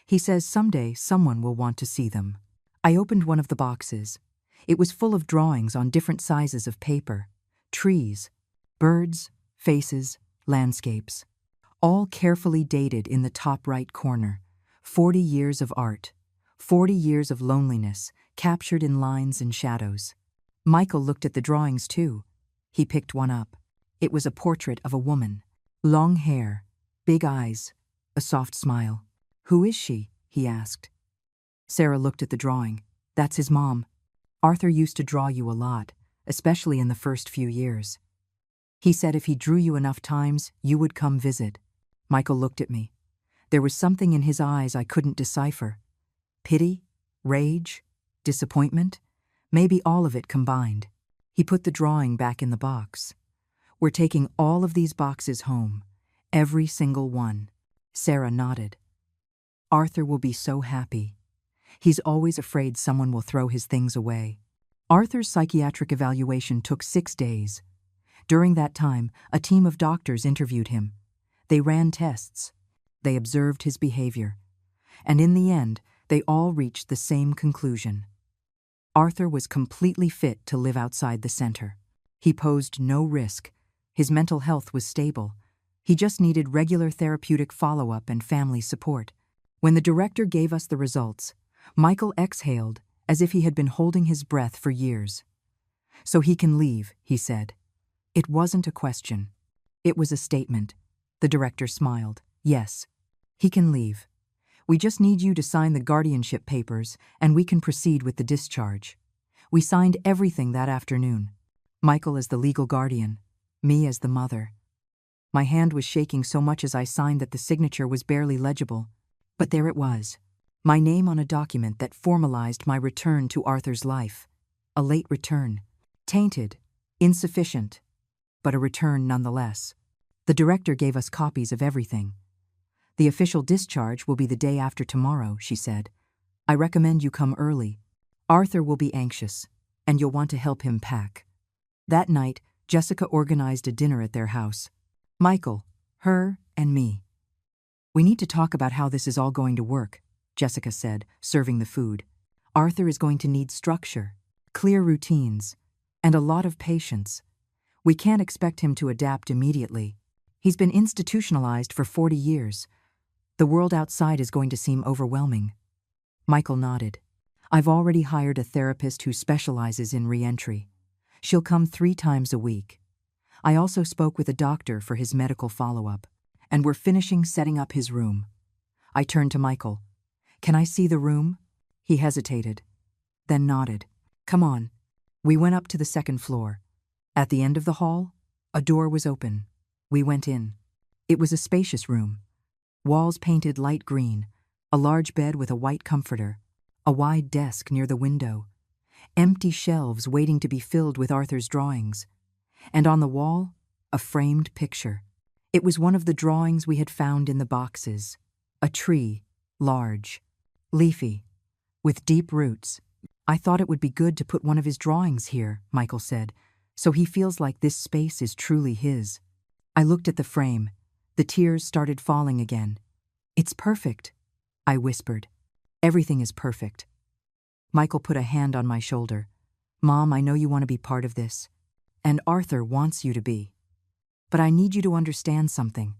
He says someday someone will want to see them. I opened one of the boxes. It was full of drawings on different sizes of paper, trees, birds, faces, landscapes, all carefully dated in the top right corner. 40 years of art, 40 years of loneliness, captured in lines and shadows. Michael looked at the drawings too. He picked one up. It was a portrait of a woman. Long hair, big eyes, a soft smile. "Who is she?" he asked. Sarah looked at the drawing. "That's his mom. Arthur used to draw you a lot, especially in the first few years. He said if he drew you enough times, you would come visit." Michael looked at me. There was something in his eyes I couldn't decipher. Pity, rage, disappointment, maybe all of it combined. He put the drawing back in the box. "We're taking all of these boxes home, every single one." Sarah nodded. "Arthur will be so happy. He's always afraid someone will throw his things away." Arthur's psychiatric evaluation took 6 days. During that time, a team of doctors interviewed him. They ran tests. They observed his behavior. And in the end, they all reached the same conclusion. Arthur was completely fit to live outside the center. He posed no risk. His mental health was stable. He just needed regular therapeutic follow-up and family support. When the director gave us the results, Michael exhaled as if he had been holding his breath for years. "So he can leave," he said. It wasn't a question. It was a statement. The director smiled. "Yes, he can leave. We just need you to sign the guardianship papers and we can proceed with the discharge." We signed everything that afternoon. Michael as the legal guardian, me as the mother. My hand was shaking so much as I signed that the signature was barely legible. But there it was. My name on a document that formalized my return to Arthur's life. A late return. Tainted. Insufficient. But a return nonetheless. The director gave us copies of everything. "The official discharge will be the day after tomorrow," she said. "I recommend you come early. Arthur will be anxious, and you'll want to help him pack." That night, Jessica organized a dinner at their house. Michael, her, and me. "We need to talk about how this is all going to work," Jessica said, serving the food. "Arthur is going to need structure, clear routines, and a lot of patience. We can't expect him to adapt immediately. He's been institutionalized for 40 years. The world outside is going to seem overwhelming." Michael nodded. "I've already hired a therapist who specializes in re-entry. She'll come 3 times a week. I also spoke with a doctor for his medical follow-up, and we're finishing setting up his room." I turned to Michael. "Can I see the room?" He hesitated, then nodded. "Come on." We went up to the 2nd floor. At the end of the hall, a door was open. We went in. It was a spacious room. Walls painted light green, a large bed with a white comforter, a wide desk near the window, empty shelves waiting to be filled with Arthur's drawings, and on the wall, a framed picture. It was one of the drawings we had found in the boxes. A tree, large, leafy, with deep roots. "I thought it would be good to put one of his drawings here," Michael said, "so he feels like this space is truly his." I looked at the frame. The tears started falling again. "It's perfect," I whispered. "Everything is perfect." Michael put a hand on my shoulder. "Mom, I know you want to be part of this. And Arthur wants you to be. But I need you to understand something.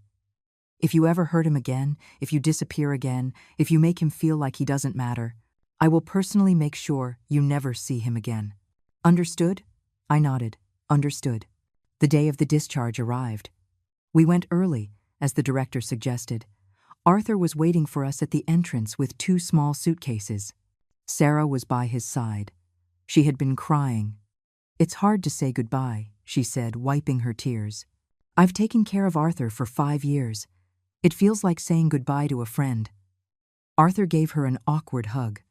If you ever hurt him again, if you disappear again, if you make him feel like he doesn't matter, I will personally make sure you never see him again. Understood?" I nodded. Understood. The day of the discharge arrived. We went early, as the director suggested. Arthur was waiting for us at the entrance with 2 small suitcases. Sarah was by his side. She had been crying. "It's hard to say goodbye," she said, wiping her tears. "I've taken care of Arthur for 5 years. It feels like saying goodbye to a friend." Arthur gave her an awkward hug.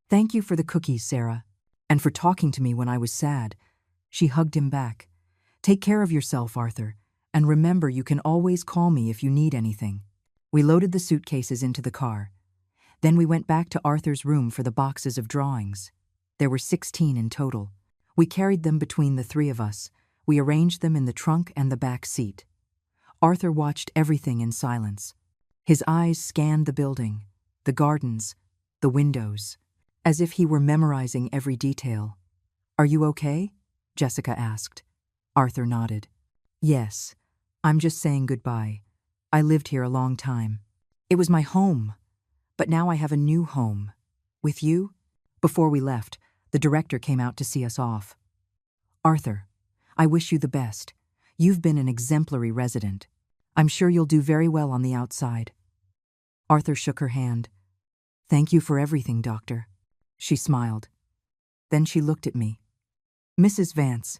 "Thank you for the cookies, Sarah, and for talking to me when I was sad." She hugged him back. "Take care of yourself, Arthur. And remember, you can always call me if you need anything." We loaded the suitcases into the car. Then we went back to Arthur's room for the boxes of drawings. There were 16 in total. We carried them between the three of us. We arranged them in the trunk and the back seat. Arthur watched everything in silence. His eyes scanned the building, the gardens, the windows, as if he were memorizing every detail. "Are you okay?" Jessica asked. Arthur nodded. "Yes, I'm just saying goodbye. I lived here a long time. It was my home. But now I have a new home. With you?" Before we left, the director came out to see us off. "Arthur, I wish you the best. You've been an exemplary resident. I'm sure you'll do very well on the outside." Arthur shook her hand. "Thank you for everything, Doctor." She smiled. Then she looked at me. "Mrs. Vance,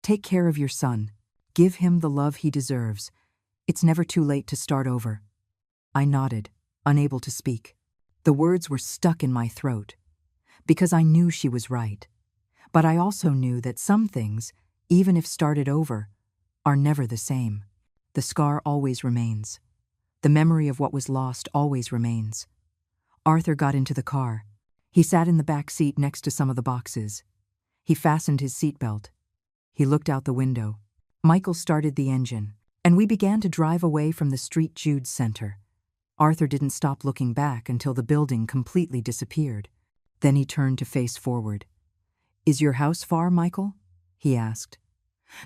take care of your son. Give him the love he deserves. It's never too late to start over." I nodded, unable to speak. The words were stuck in my throat, because I knew she was right. But I also knew that some things, even if started over, are never the same. The scar always remains. The memory of what was lost always remains. Arthur got into the car. He sat in the back seat next to some of the boxes. He fastened his seatbelt. He looked out the window. Michael started the engine, and we began to drive away from the St. Jude's Center. Arthur didn't stop looking back until the building completely disappeared. Then he turned to face forward. "Is your house far, Michael?" he asked.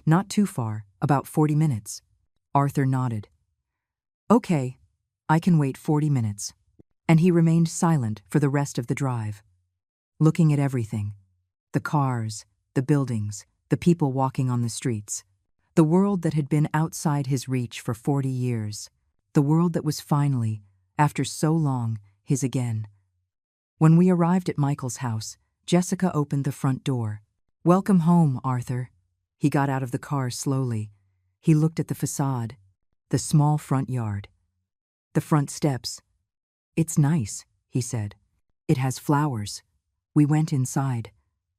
"Not too far, about 40 minutes. Arthur nodded. "Okay, I can wait 40 minutes. And he remained silent for the rest of the drive, looking at everything. The cars, the buildings, the people walking on the streets. The world that had been outside his reach for 40 years. The world that was finally, after so long, his again. When we arrived at Michael's house, Jessica opened the front door. "Welcome home, Arthur." He got out of the car slowly. He looked at the facade, the small front yard, the front steps. "It's nice," he said. "It has flowers." We went inside.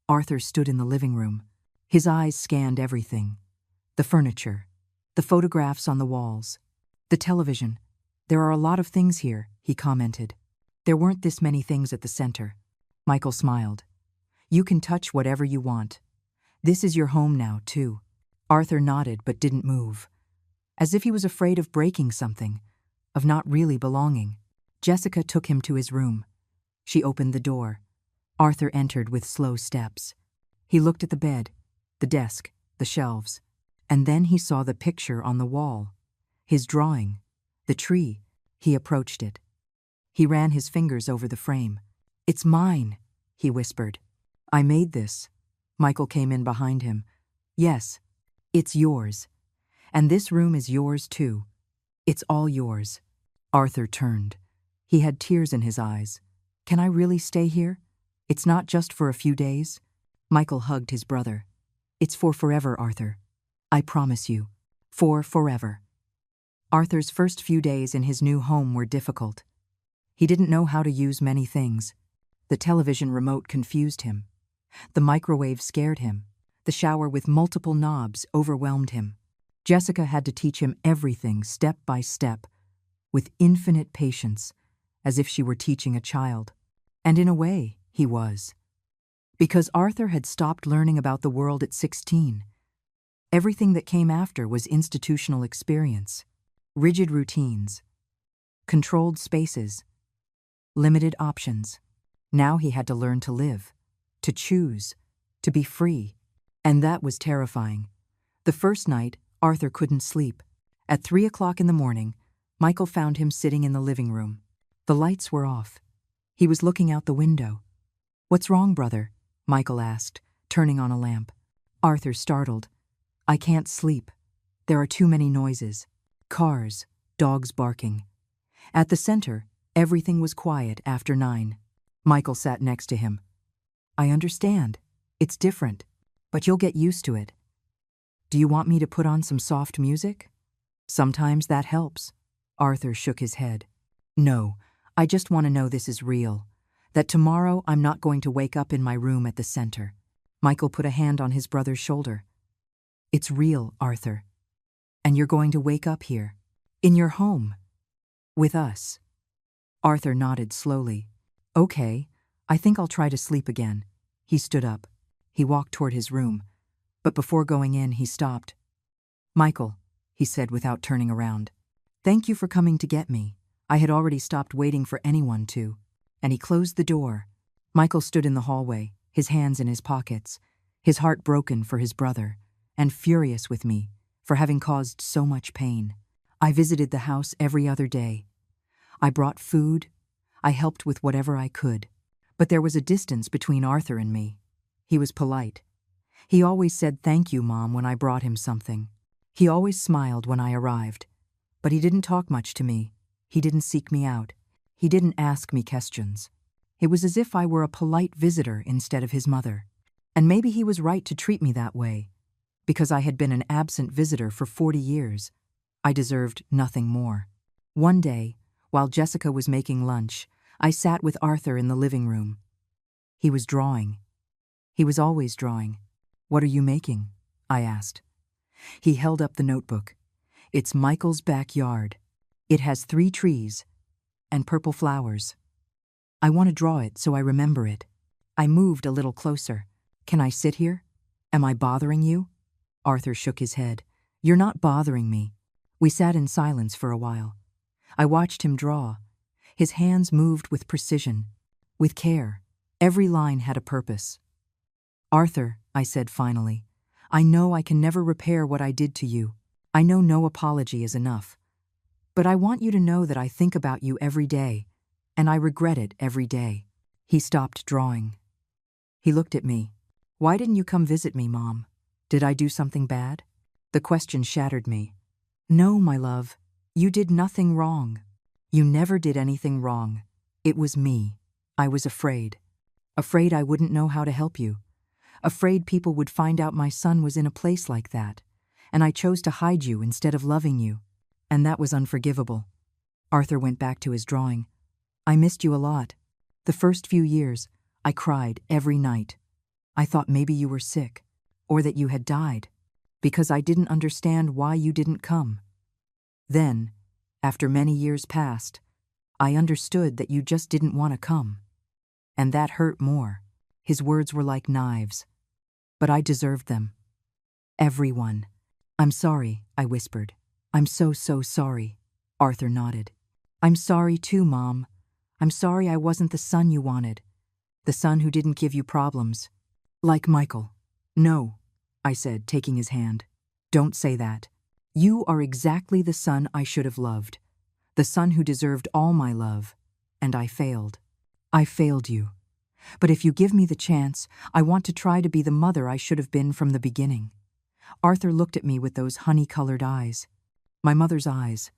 Arthur stood in the living room. His eyes scanned everything. The furniture, the photographs on the walls, the television. "There are a lot of things here," he commented. "There weren't this many things at the center." Michael smiled. "You can touch whatever you want. This is your home now, too." Arthur nodded but didn't move, as if he was afraid of breaking something, of not really belonging. Jessica took him to his room. She opened the door. Arthur entered with slow steps. He looked at the bed, the desk, the shelves, and then he saw the picture on the wall. His drawing, the tree. He approached it. He ran his fingers over the frame. "It's mine," he whispered. "I made this." Michael came in behind him. "Yes, it's yours. And this room is yours too. It's all yours." Arthur turned. He had tears in his eyes. "Can I really stay here? It's not just for a few days?" Michael hugged his brother. "It's for forever, Arthur. I promise you. For forever." Arthur's first few days in his new home were difficult. He didn't know how to use many things. The television remote confused him. The microwave scared him. The shower with multiple knobs overwhelmed him. Jessica had to teach him everything step by step, with infinite patience, as if she were teaching a child. And in a way, he was. Because Arthur had stopped learning about the world at 16. Everything that came after was institutional experience, rigid routines, controlled spaces, limited options. Now he had to learn to live, to choose, to be free. And that was terrifying. The first night, Arthur couldn't sleep. At 3 o'clock in the morning, Michael found him sitting in the living room. The lights were off. He was looking out the window. "What's wrong, brother?" Michael asked, turning on a lamp. Arthur startled. "I can't sleep. There are too many noises. Cars, dogs barking." At the center, everything was quiet after 9. Michael sat next to him. "I understand. It's different, but you'll get used to it. Do you want me to put on some soft music? Sometimes that helps." Arthur shook his head. "No, I just want to know this is real. That tomorrow I'm not going to wake up in my room at the center." Michael put a hand on his brother's shoulder. "It's real, Arthur. And you're going to wake up here. In your home. With us. Arthur nodded slowly. Okay, I think I'll try to sleep again. He stood up. He walked toward his room. But before going in, he stopped. Michael, he said without turning around. Thank you for coming to get me. I had already stopped waiting for anyone to. And he closed the door. Michael stood in the hallway, his hands in his pockets, his heart broken for his brother, and furious with me for having caused so much pain. I visited the house every other day. I brought food. I helped with whatever I could. But there was a distance between Arthur and me. He was polite. He always said thank you, Mom, when I brought him something. He always smiled when I arrived. But he didn't talk much to me. He didn't seek me out. He didn't ask me questions. It was as if I were a polite visitor instead of his mother. And maybe he was right to treat me that way, because I had been an absent visitor for 40 years. I deserved nothing more. One day, while Jessica was making lunch, I sat with Arthur in the living room. He was drawing. He was always drawing. What are you making? I asked. He held up the notebook. It's Michael's backyard. It has 3 trees and purple flowers. I want to draw it so I remember it. I moved a little closer. Can I sit here? Am I bothering you? Arthur shook his head. You're not bothering me. We sat in silence for a while. I watched him draw. His hands moved with precision, with care. Every line had a purpose. Arthur, I said finally, I know I can never repair what I did to you. I know no apology is enough. But I want you to know that I think about you every day, and I regret it every day. He stopped drawing. He looked at me. Why didn't you come visit me, Mom? Did I do something bad? The question shattered me. No, my love, you did nothing wrong. You never did anything wrong. It was me. I was afraid. Afraid I wouldn't know how to help you. Afraid people would find out my son was in a place like that, and I chose to hide you instead of loving you. And that was unforgivable. Arthur went back to his drawing. I missed you a lot. The first few years, I cried every night. I thought maybe you were sick, or that you had died, because I didn't understand why you didn't come. Then, after many years passed, I understood that you just didn't want to come. And that hurt more. His words were like knives. But I deserved them. Everyone. I'm sorry, I whispered. I'm so sorry. Arthur nodded. I'm sorry too, Mom. I'm sorry I wasn't the son you wanted. The son who didn't give you problems. Like Michael. No, I said, taking his hand. Don't say that. You are exactly the son I should have loved. The son who deserved all my love. And I failed. I failed you. But if you give me the chance, I want to try to be the mother I should have been from the beginning. Arthur looked at me with those honey-colored eyes. My mother's eyes.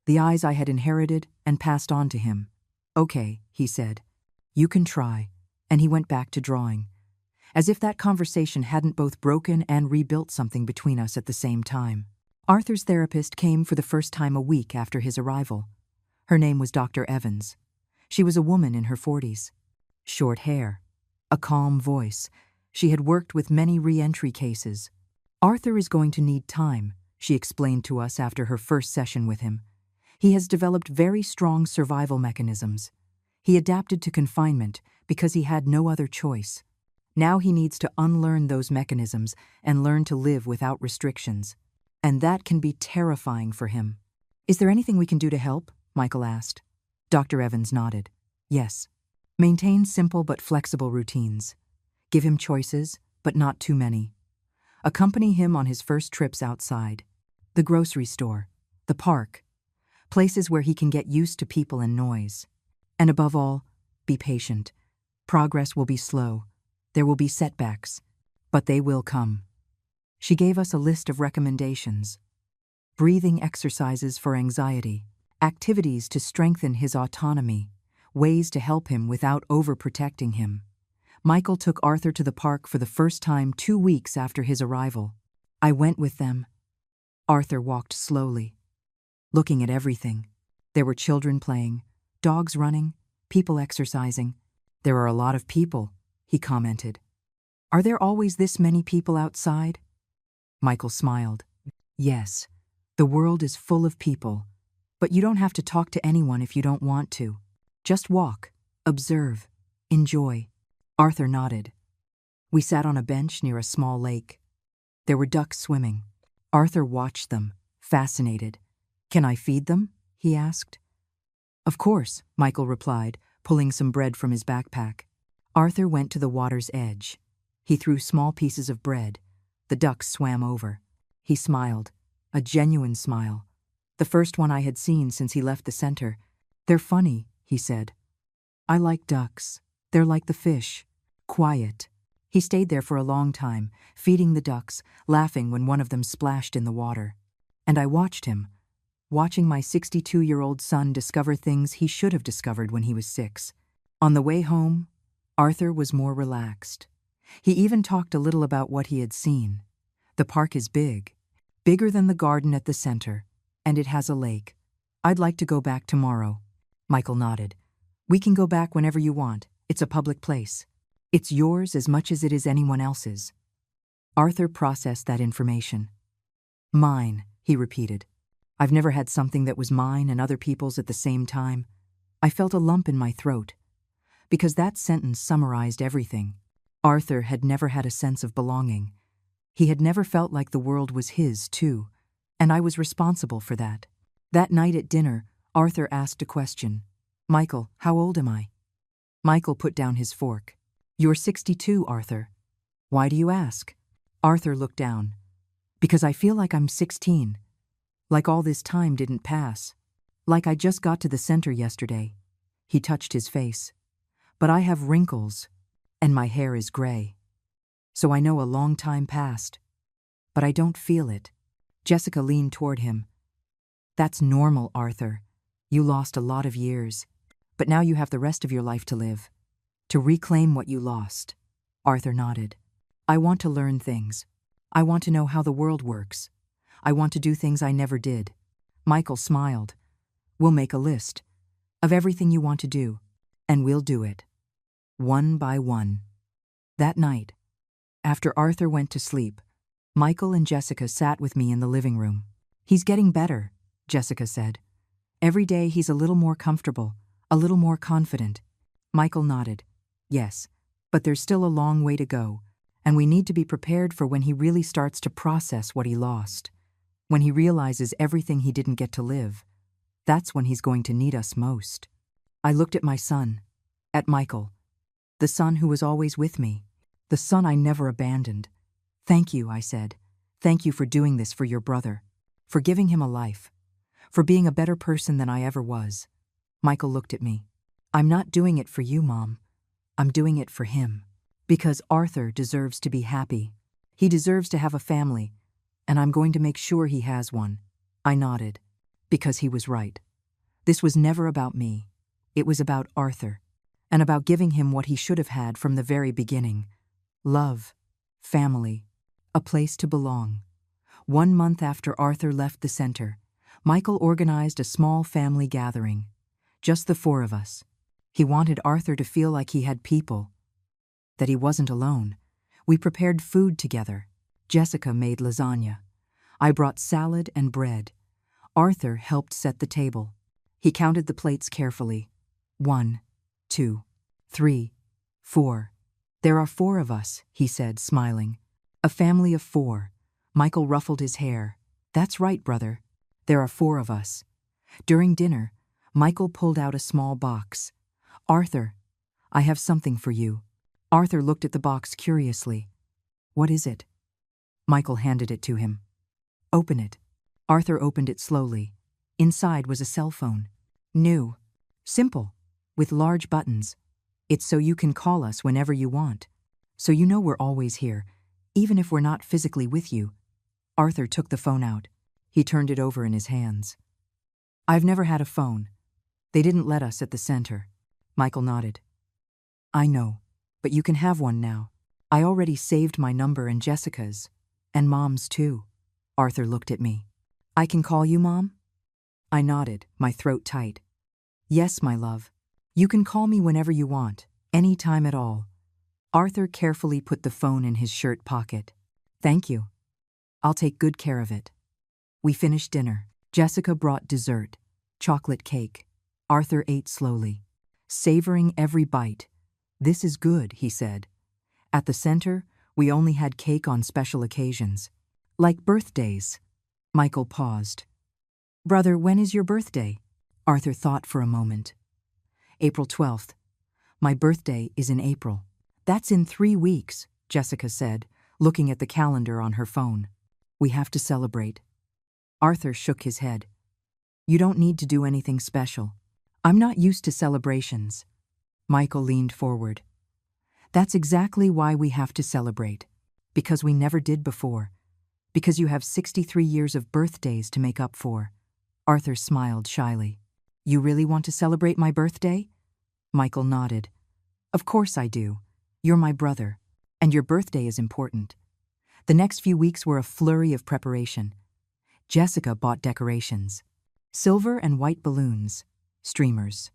The eyes I had inherited and passed on to him. Okay, he said. You can try. And he went back to drawing. As if that conversation hadn't both broken and rebuilt something between us at the same time. Arthur's therapist came for the first time a week after his arrival. Her name was Dr. Evans. She was a woman in her 40s. Short hair. A calm voice. She had worked with many re-entry cases. Arthur is going to need time, she explained to us after her first session with him. He has developed very strong survival mechanisms. He adapted to confinement because he had no other choice. Now he needs to unlearn those mechanisms and learn to live without restrictions. And that can be terrifying for him. Is there anything we can do to help? Michael asked. Dr. Evans nodded. Yes. Maintain simple but flexible routines. Give him choices, but not too many. Accompany him on his first trips outside. The grocery store. The park. Places where he can get used to people and noise. And above all, be patient. Progress will be slow. There will be setbacks, but they will come. She gave us a list of recommendations. Breathing exercises for anxiety, activities to strengthen his autonomy, ways to help him without overprotecting him. Michael took Arthur to the park for the first time 2 weeks after his arrival. I went with them. Arthur walked slowly, looking at everything. There were children playing, dogs running, people exercising. There are a lot of people, he commented. Are there always this many people outside? Michael smiled. Yes. The world is full of people, but you don't have to talk to anyone if you don't want to. Just walk, observe, enjoy. Arthur nodded. We sat on a bench near a small lake. There were ducks swimming. Arthur watched them, fascinated. "Can I feed them?" he asked. "Of course," Michael replied, pulling some bread from his backpack. Arthur went to the water's edge. He threw small pieces of bread. The ducks swam over. He smiled, a genuine smile, the first one I had seen since he left the center. "They're funny," he said. "I like ducks. They're like the fish. Quiet." He stayed there for a long time, feeding the ducks, laughing when one of them splashed in the water. And I watched him, watching my 62-year-old son discover things he should have discovered when he was 6. On the way home, Arthur was more relaxed. He even talked a little about what he had seen. "The park is big, bigger than the garden at the center, and it has a lake. I'd like to go back tomorrow." Michael nodded. "We can go back whenever you want. It's a public place. It's yours as much as it is anyone else's." Arthur processed that information. "Mine," he repeated. "I've never had something that was mine and other people's at the same time." I felt a lump in my throat, because that sentence summarized everything. Arthur had never had a sense of belonging. He had never felt like the world was his, too, and I was responsible for that. That night at dinner, Arthur asked a question. "Michael, how old am I?" Michael put down his fork. "You're 62, Arthur." "Why do you ask?" Arthur looked down. "Because I feel like I'm 16. Like all this time didn't pass. Like I just got to the center yesterday." He touched his face. "But I have wrinkles, and my hair is gray. So I know a long time passed. But I don't feel it." Jessica leaned toward him. "That's normal, Arthur. You lost a lot of years. But now you have the rest of your life to live. To reclaim what you lost." Arthur nodded. "I want to learn things. I want to know how the world works. I want to do things I never did." Michael smiled. "We'll make a list of everything you want to do, and we'll do it. One by one." That night, after Arthur went to sleep, Michael and Jessica sat with me in the living room. "He's getting better," Jessica said. "Every day he's a little more comfortable, a little more confident." Michael nodded. "Yes, but there's still a long way to go, and we need to be prepared for when he really starts to process what he lost. When he realizes everything he didn't get to live, that's when he's going to need us most." I looked at my son, at Michael, the son who was always with me, the son I never abandoned. "Thank you," I said. "Thank you for doing this for your brother, for giving him a life, for being a better person than I ever was." Michael looked at me. "I'm not doing it for you, Mom. I'm doing it for him. Because Arthur deserves to be happy. He deserves to have a family, and I'm going to make sure he has one." I nodded, because he was right. This was never about me. It was about Arthur, and about giving him what he should have had from the very beginning. Love, family, a place to belong. 1 month after Arthur left the center, Michael organized a small family gathering. Just the 4 of us. He wanted Arthur to feel like he had people, that he wasn't alone. We prepared food together. Jessica made lasagna. I brought salad and bread. Arthur helped set the table. He counted the plates carefully. 1, 2, 3, 4. "There are 4 of us," he said, smiling. "A family of 4. Michael ruffled his hair. "That's right, brother. There are 4 of us." During dinner, Michael pulled out a small box. "Arthur, I have something for you." Arthur looked at the box curiously. "What is it?" Michael handed it to him. "Open it." Arthur opened it slowly. Inside was a cell phone. New. Simple. With large buttons. "It's so you can call us whenever you want. So you know we're always here, even if we're not physically with you." Arthur took the phone out. He turned it over in his hands. "I've never had a phone. They didn't let us at the center." Michael nodded. "I know, but you can have one now. I already saved my number and Jessica's, and Mom's too." Arthur looked at me. "I can call you Mom?" I nodded, my throat tight. "Yes, my love. You can call me whenever you want, any time at all." Arthur carefully put the phone in his shirt pocket. "Thank you. I'll take good care of it." We finished dinner. Jessica brought dessert, chocolate cake. Arthur ate slowly, savoring every bite. "This is good," he said. At the center, we only had cake on special occasions. Like birthdays. Michael paused. "Brother, when is your birthday?" Arthur thought for a moment. "April 12th. My birthday is in April." "That's in 3 weeks," Jessica said, looking at the calendar on her phone. "We have to celebrate." Arthur shook his head. "You don't need to do anything special. I'm not used to celebrations." Michael leaned forward. "That's exactly why we have to celebrate. Because we never did before. Because you have 63 years of birthdays to make up for." Arthur smiled shyly. "You really want to celebrate my birthday?" Michael nodded. "Of course I do. You're my brother, and your birthday is important." The next few weeks were a flurry of preparation. Jessica bought decorations. Silver and white balloons, streamers.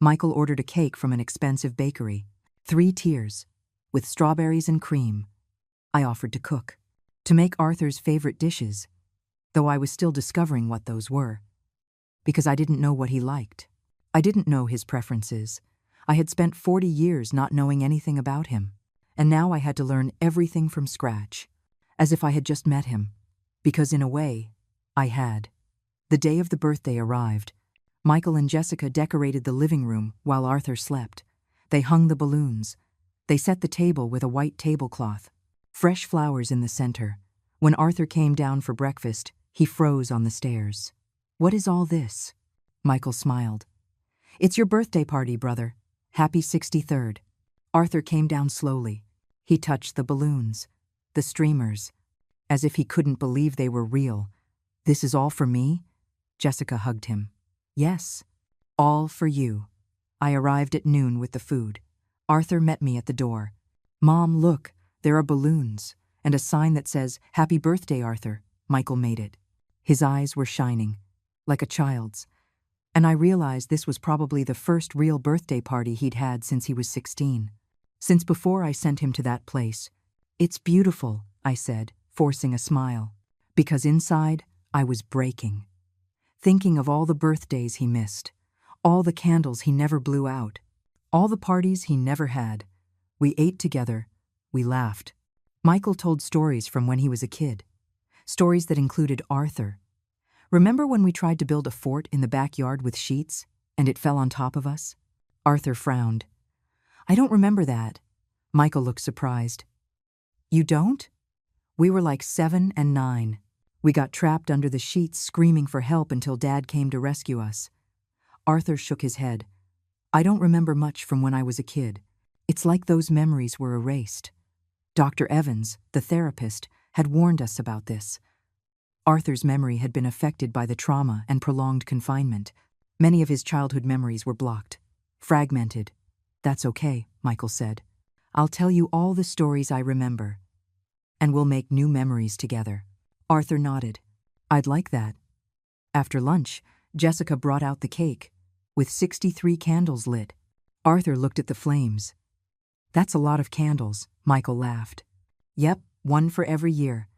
Michael ordered a cake from an expensive bakery, 3 tiers, with strawberries and cream. I offered to cook, to make Arthur's favorite dishes, though I was still discovering what those were, because I didn't know what he liked. I didn't know his preferences. I had spent 40 years not knowing anything about him, and now I had to learn everything from scratch, as if I had just met him, because in a way, I had. The day of the birthday arrived. Michael and Jessica decorated the living room while Arthur slept. They hung the balloons. They set the table with a white tablecloth, fresh flowers in the center. When Arthur came down for breakfast, he froze on the stairs. "What is all this?" Michael smiled. "It's your birthday party, brother. Happy 63rd. Arthur came down slowly. He touched the balloons, the streamers, as if he couldn't believe they were real. "This is all for me?" Jessica hugged him. "Yes, all for you." I arrived at noon with the food. Arthur met me at the door. "Mom, look, there are balloons, and a sign that says, 'Happy birthday, Arthur.'" Michael made it. His eyes were shining, like a child's, and I realized this was probably the first real birthday party he'd had since he was 16. Since before I sent him to that place. "It's beautiful," I said, forcing a smile, because inside I was breaking. Thinking of all the birthdays he missed, all the candles he never blew out, all the parties he never had. We ate together, we laughed. Michael told stories from when he was a kid, stories that included Arthur. "Remember when we tried to build a fort in the backyard with sheets, and it fell on top of us?" Arthur frowned. "I don't remember that." Michael looked surprised. "You don't?" "We were like 7 and 9. We got trapped under the sheets screaming for help until Dad came to rescue us." Arthur shook his head. "I don't remember much from when I was a kid. It's like those memories were erased. Dr. Evans, the therapist, had warned us about this. Arthur's memory had been affected by the trauma and prolonged confinement. Many of his childhood memories were blocked, fragmented." "That's okay," Michael said. "I'll tell you all the stories I remember, and we'll make new memories together." Arthur nodded. "I'd like that." After lunch, Jessica brought out the cake, with 63 candles lit. Arthur looked at the flames. "That's a lot of candles," Michael laughed. "Yep, 1 for every year.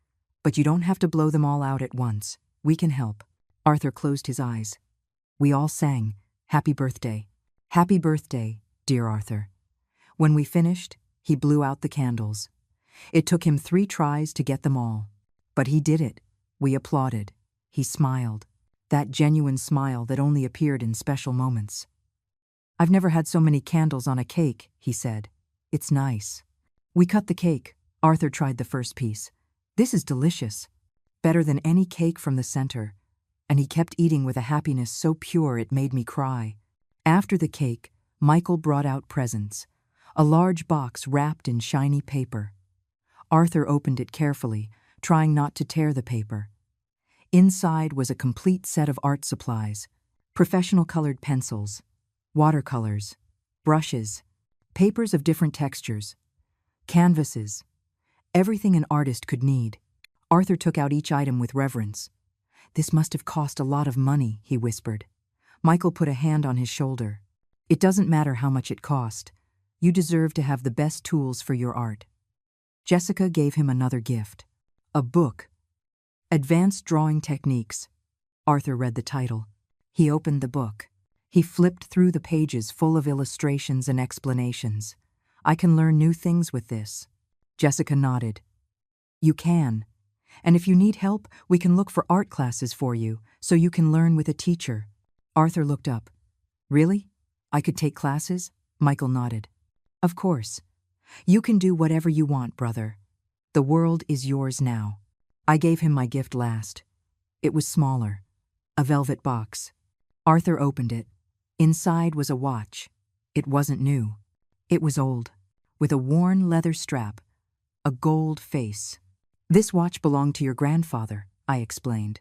But you don't have to blow them all out at once. We can help." Arthur closed his eyes. We all sang, "Happy birthday. Happy birthday, dear Arthur." When we finished, he blew out the candles. It took him 3 tries to get them all. But he did it. We applauded. He smiled. That genuine smile that only appeared in special moments. "I've never had so many candles on a cake," he said. "It's nice." We cut the cake. Arthur tried the first piece. "This is delicious. Better than any cake from the center." And he kept eating with a happiness so pure it made me cry. After the cake, Michael brought out presents. A large box wrapped in shiny paper. Arthur opened it carefully, trying not to tear the paper. Inside was a complete set of art supplies, professional colored pencils, watercolors, brushes, papers of different textures, canvases, everything an artist could need. Arthur took out each item with reverence. "This must have cost a lot of money," he whispered. Michael put a hand on his shoulder. "It doesn't matter how much it cost. You deserve to have the best tools for your art." Jessica gave him another gift. A book. Advanced Drawing Techniques. Arthur read the title. He opened the book. He flipped through the pages full of illustrations and explanations. I can learn new things with this. Jessica nodded. You can. And if you need help, we can look for art classes for you, so you can learn with a teacher. Arthur looked up. Really? I could take classes? Michael nodded. Of course. You can do whatever you want, brother. The world is yours now. I gave him my gift last. It was smaller. A velvet box. Arthur opened it. Inside was a watch. It wasn't new. It was old, with a worn leather strap, a gold face. This watch belonged to your grandfather, I explained.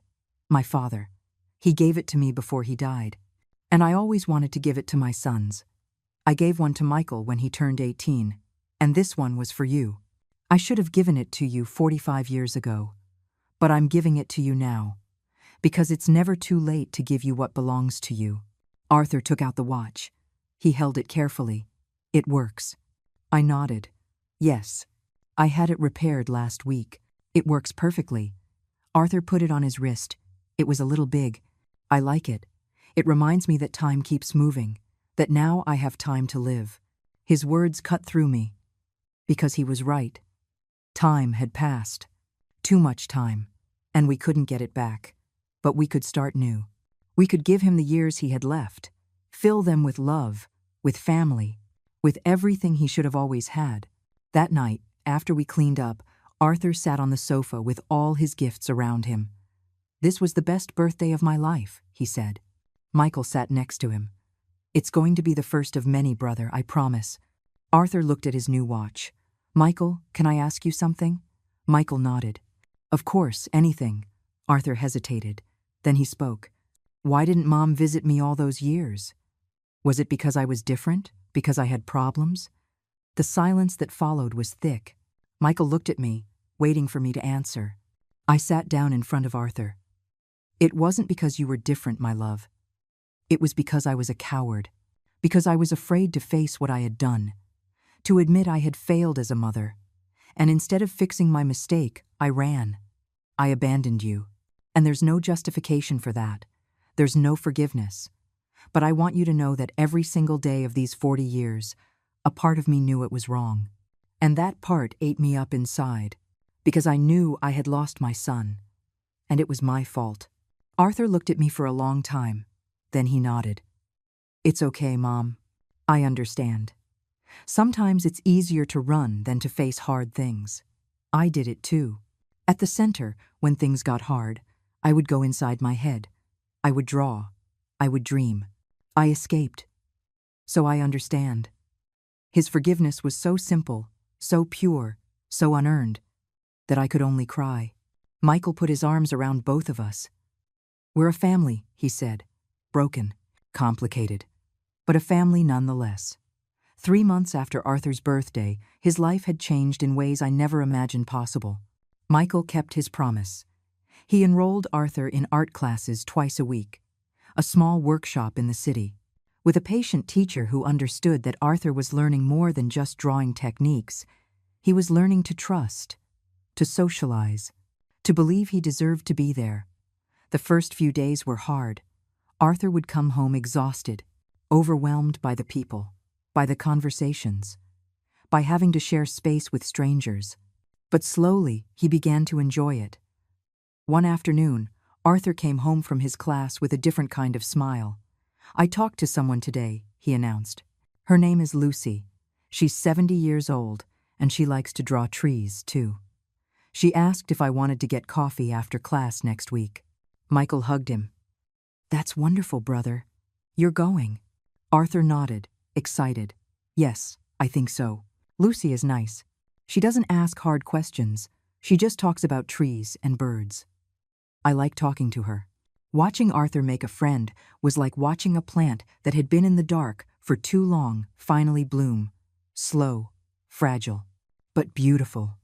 My father. He gave it to me before he died. And I always wanted to give it to my sons. I gave one to Michael when he turned 18, and this one was for you. I should have given it to you 45 years ago, but I'm giving it to you now, because it's never too late to give you what belongs to you. Arthur took out the watch. He held it carefully. It works. I nodded. Yes. I had it repaired last week. It works perfectly. Arthur put it on his wrist. It was a little big. I like it. It reminds me that time keeps moving, that now I have time to live. His words cut through me. Because he was right. Time had passed. Too much time. And we couldn't get it back. But we could start new. We could give him the years he had left. Fill them with love, with family, with everything he should have always had. That night, after we cleaned up, Arthur sat on the sofa with all his gifts around him. This was the best birthday of my life, he said. Michael sat next to him. It's going to be the first of many, brother, I promise. Arthur looked at his new watch. Michael, can I ask you something? Michael nodded. Of course, anything. Arthur hesitated. Then he spoke. Why didn't Mom visit me all those years? Was it because I was different? Because I had problems? The silence that followed was thick. Michael looked at me, waiting for me to answer. I sat down in front of Arthur. It wasn't because you were different, my love. It was because I was a coward. Because I was afraid to face what I had done. To admit I had failed as a mother. And instead of fixing my mistake, I ran. I abandoned you. And there's no justification for that. There's no forgiveness. But I want you to know that every single day of these 40 years, a part of me knew it was wrong. And that part ate me up inside, because I knew I had lost my son. And it was my fault. Arthur looked at me for a long time. Then he nodded. It's okay, Mom. I understand. Sometimes it's easier to run than to face hard things. I did it too. At the center, when things got hard, I would go inside my head. I would draw. I would dream. I escaped. So I understand. His forgiveness was so simple, so pure, so unearned, that I could only cry. Michael put his arms around both of us. We're a family, he said. Broken, complicated, but a family nonetheless. 3 months after Arthur's birthday, his life had changed in ways I never imagined possible. Michael kept his promise. He enrolled Arthur in art classes twice a week, a small workshop in the city, with a patient teacher who understood that Arthur was learning more than just drawing techniques. He was learning to trust, to socialize, to believe he deserved to be there. The first few days were hard. Arthur would come home exhausted, overwhelmed by the people, by the conversations, by having to share space with strangers. But slowly, he began to enjoy it. One afternoon, Arthur came home from his class with a different kind of smile. I talked to someone today, he announced. Her name is Lucy. She's 70 years old, and she likes to draw trees, too. She asked if I wanted to get coffee after class next week. Michael hugged him. That's wonderful, brother. You're going. Arthur nodded, excited. Yes, I think so. Lucy is nice. She doesn't ask hard questions. She just talks about trees and birds. I like talking to her. Watching Arthur make a friend was like watching a plant that had been in the dark for too long finally bloom. Slow, fragile, but beautiful.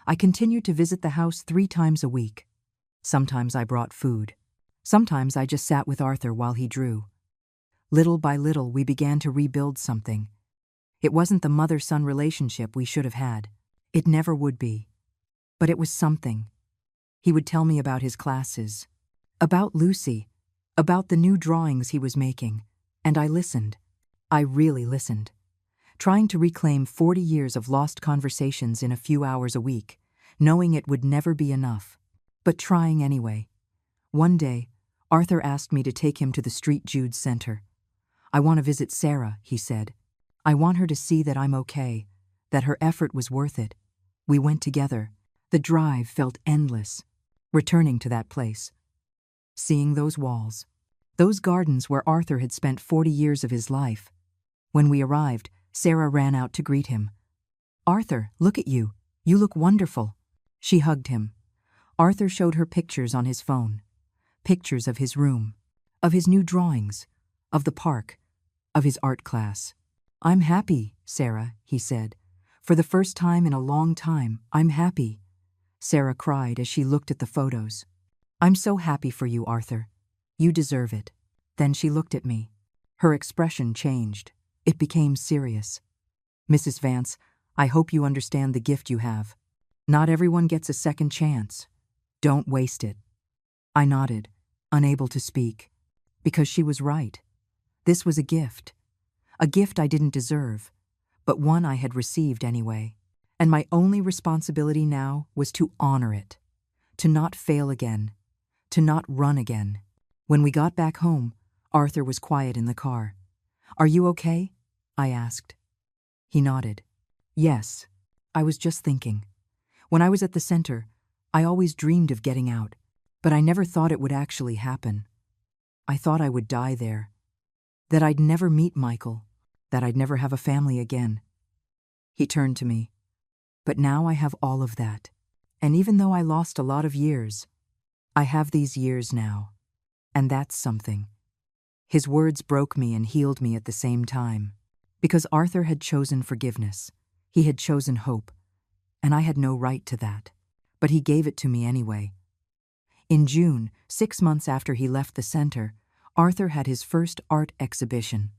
I continued to visit the house 3 times a week. Sometimes I brought food. Sometimes I just sat with Arthur while he drew. Little by little, we began to rebuild something. It wasn't the mother-son relationship we should have had. It never would be. But it was something. He would tell me about his classes, about Lucy, about the new drawings he was making, and I listened. I really listened, trying to reclaim 40 years of lost conversations in a few hours a week, knowing it would never be enough, but trying anyway. One day, Arthur asked me to take him to the St. Jude's Center. "I want to visit Sarah," he said. "I want her to see that I'm okay, that her effort was worth it." We went together. The drive felt endless, returning to that place. Seeing those walls, those gardens where Arthur had spent 40 years of his life. When we arrived, Sarah ran out to greet him. "Arthur, look at you. You look wonderful." She hugged him. Arthur showed her pictures on his phone. Pictures of his room, of his new drawings, of the park, of his art class. "I'm happy, Sarah," he said. "For the first time in a long time, I'm happy." Sarah cried as she looked at the photos. "I'm so happy for you, Arthur. You deserve it." Then she looked at me. Her expression changed. It became serious. "Mrs. Vance, I hope you understand the gift you have. Not everyone gets a second chance. Don't waste it." I nodded, unable to speak, because she was right. This was a gift I didn't deserve, but one I had received anyway. And my only responsibility now was to honor it, to not fail again, to not run again. When we got back home, Arthur was quiet in the car. "Are you okay?" I asked. He nodded. "Yes, I was just thinking. When I was at the center, I always dreamed of getting out, but I never thought it would actually happen. I thought I would die there, that I'd never meet Michael, that I'd never have a family again." He turned to me. "But now I have all of that. And even though I lost a lot of years, I have these years now. And that's something." His words broke me and healed me at the same time. Because Arthur had chosen forgiveness. He had chosen hope. And I had no right to that. But he gave it to me anyway. In June, 6 months after he left the center, Arthur had his first art exhibition.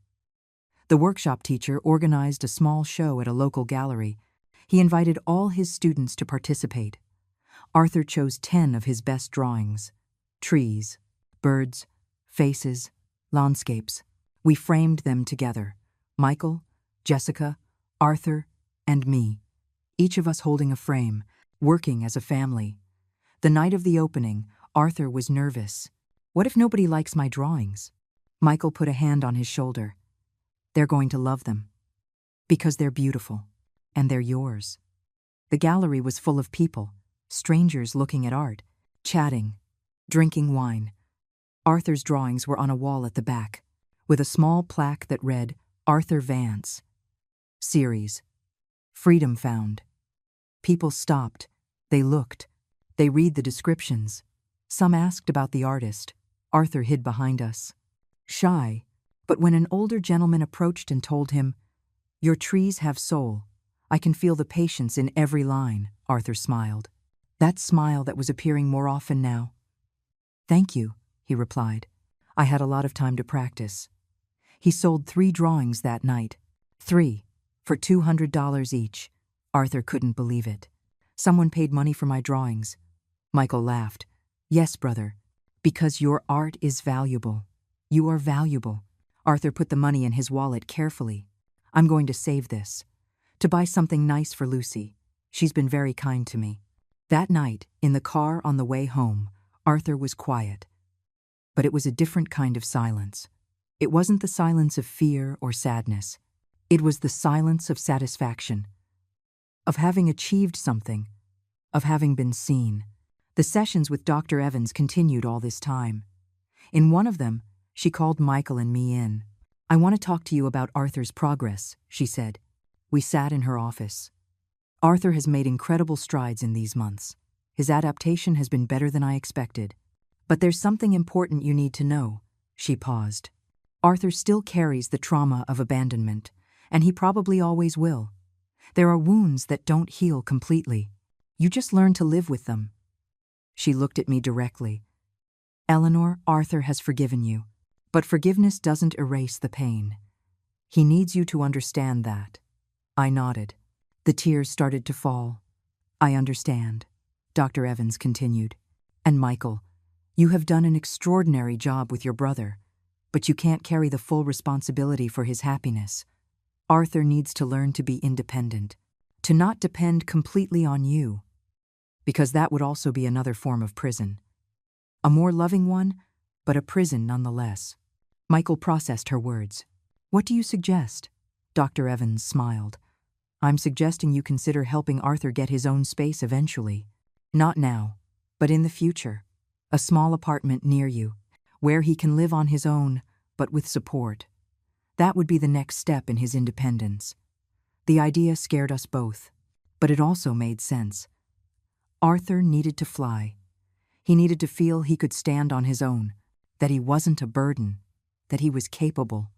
The workshop teacher organized a small show at a local gallery. He invited all his students to participate. Arthur chose 10 of his best drawings: trees, birds, faces, landscapes. We framed them together, Michael, Jessica, Arthur, and me, each of us holding a frame, working as a family. The night of the opening, Arthur was nervous. "What if nobody likes my drawings?" Michael put a hand on his shoulder. "They're going to love them. Because they're beautiful. And they're yours." The gallery was full of people, strangers looking at art, chatting, drinking wine. Arthur's drawings were on a wall at the back, with a small plaque that read, "Arthur Vance. Series. Freedom Found." People stopped. They looked. They read the descriptions. Some asked about the artist. Arthur hid behind us, shy, but when an older gentleman approached and told him, "Your trees have soul. I can feel the patience in every line," Arthur smiled. That smile that was appearing more often now. "Thank you," he replied. "I had a lot of time to practice." He sold 3 drawings that night. 3, for $200 each. Arthur couldn't believe it. "Someone paid money for my drawings." Michael laughed. "Yes, brother, because your art is valuable. You are valuable." Arthur put the money in his wallet carefully. "I'm going to save this, to buy something nice for Lucy. She's been very kind to me." That night, in the car on the way home, Arthur was quiet. But it was a different kind of silence. It wasn't the silence of fear or sadness. It was the silence of satisfaction, of having achieved something, of having been seen. The sessions with Dr. Evans continued all this time. In one of them, she called Michael and me in. "I want to talk to you about Arthur's progress," she said. We sat in her office. "Arthur has made incredible strides in these months. His adaptation has been better than I expected. But there's something important you need to know." She paused. "Arthur still carries the trauma of abandonment, and he probably always will. There are wounds that don't heal completely. You just learn to live with them." She looked at me directly. "Eleanor, Arthur has forgiven you, but forgiveness doesn't erase the pain. He needs you to understand that." I nodded. The tears started to fall. "I understand," Dr. Evans continued. And Michael, you have done an extraordinary job with your brother, but you can't carry the full responsibility for his happiness. Arthur needs to learn to be independent, to not depend completely on you, because that would also be another form of prison. A more loving one, but a prison nonetheless. Michael processed her words. What do you suggest? Dr. Evans smiled. I'm suggesting you consider helping Arthur get his own space eventually. Not now, but in the future. A small apartment near you, where he can live on his own, but with support. That would be the next step in his independence. The idea scared us both, but it also made sense. Arthur needed to fly. He needed to feel he could stand on his own, that he wasn't a burden, that he was capable.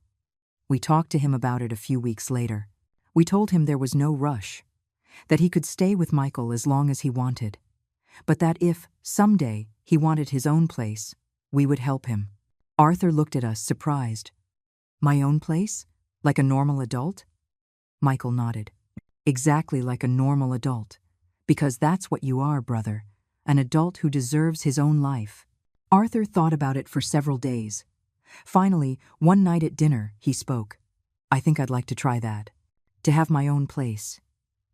We talked to him about it a few weeks later. We told him there was no rush, that he could stay with Michael as long as he wanted, but that if, someday, he wanted his own place, we would help him. Arthur looked at us, surprised. My own place? Like a normal adult? Michael nodded. Exactly like a normal adult. Because that's what you are, brother. An adult who deserves his own life. Arthur thought about it for several days. Finally, one night at dinner, he spoke. I think I'd like to try that. To have my own place,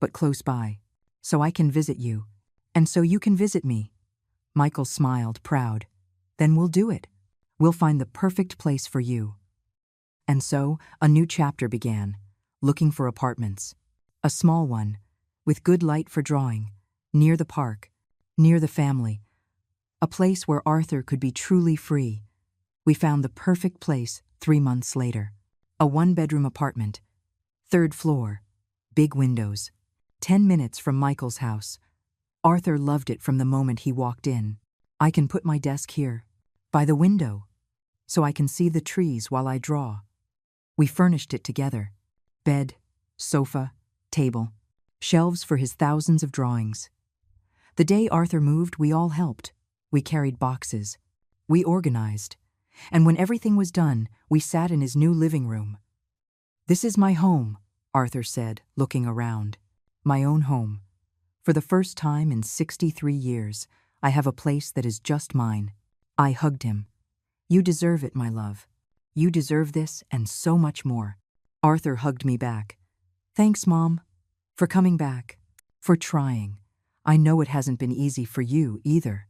but close by, so I can visit you, and so you can visit me. Michael smiled, proud. Then we'll do it. We'll find the perfect place for you. And so, a new chapter began, looking for apartments. A small one, with good light for drawing, near the park, near the family. A place where Arthur could be truly free. We found the perfect place 3 months later. A 1-bedroom apartment, 3rd floor, big windows, 10 minutes from Michael's house. Arthur loved it from the moment he walked in. I can put my desk here, by the window, so I can see the trees while I draw. We furnished it together. Bed, sofa, table, shelves for his thousands of drawings. The day Arthur moved, we all helped. We carried boxes. We organized. And when everything was done, we sat in his new living room. This is my home, Arthur said, looking around. My own home. For the first time in 63 years, I have a place that is just mine. I hugged him. You deserve it, my love. You deserve this and so much more. Arthur hugged me back. Thanks, Mom, for coming back, for trying. I know it hasn't been easy for you either.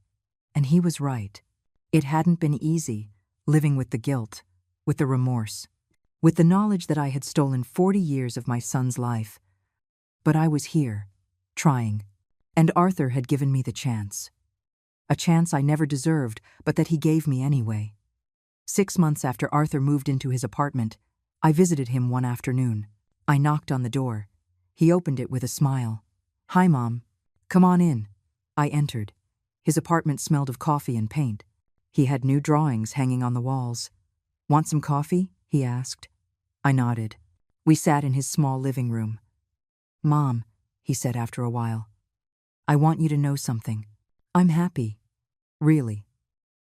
And he was right. It hadn't been easy, living with the guilt, with the remorse, with the knowledge that I had stolen 40 years of my son's life. But I was here, trying, and Arthur had given me the chance. A chance I never deserved, but that he gave me anyway. 6 months after Arthur moved into his apartment, I visited him one afternoon. I knocked on the door. He opened it with a smile. Hi, Mom. Come on in. I entered. His apartment smelled of coffee and paint. He had new drawings hanging on the walls. Want some coffee? He asked. I nodded. We sat in his small living room. Mom, he said after a while, I want you to know something. I'm happy. Really.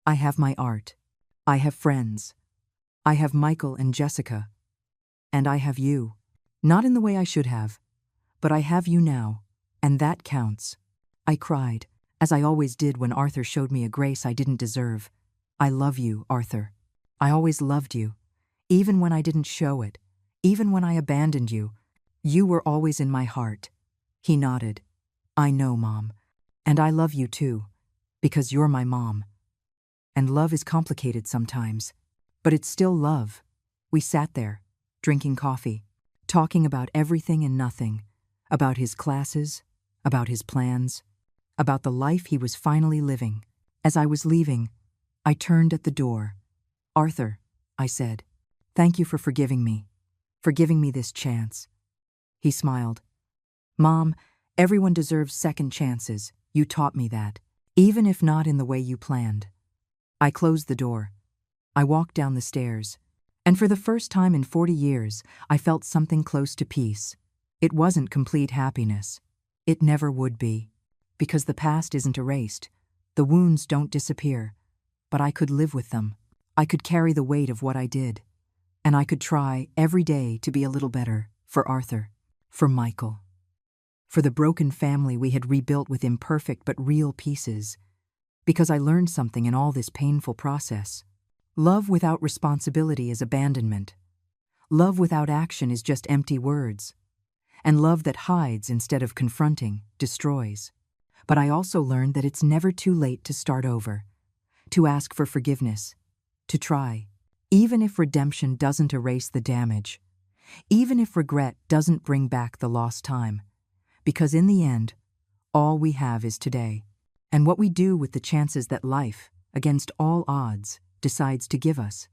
I have my art. I have friends. I have Michael and Jessica. And I have you. Not in the way I should have, but I have you now, and that counts. I cried, as I always did when Arthur showed me a grace I didn't deserve. I love you, Arthur. I always loved you. Even when I didn't show it, even when I abandoned you, you were always in my heart. He nodded. I know, Mom. And I love you too, because you're my mom. And love is complicated sometimes, but it's still love. We sat there, drinking coffee, talking about everything and nothing, about his classes, about his plans, about the life he was finally living. As I was leaving, I turned at the door. Arthur, I said, thank you for forgiving me this chance. He smiled. Mom, everyone deserves second chances. You taught me that, even if not in the way you planned. I closed the door. I walked down the stairs, and for the first time in 40 years, I felt something close to peace. It wasn't complete happiness. It never would be, because the past isn't erased. The wounds don't disappear, but I could live with them. I could carry the weight of what I did, and I could try every day to be a little better for Arthur, for Michael, for the broken family we had rebuilt with imperfect but real pieces. Because I learned something in all this painful process. Love without responsibility is abandonment. Love without action is just empty words. And love that hides instead of confronting destroys. But I also learned that it's never too late to start over, to ask for forgiveness, to try, even if redemption doesn't erase the damage, even if regret doesn't bring back the lost time. Because in the end, all we have is today, and what we do with the chances that life, against all odds, decides to give us.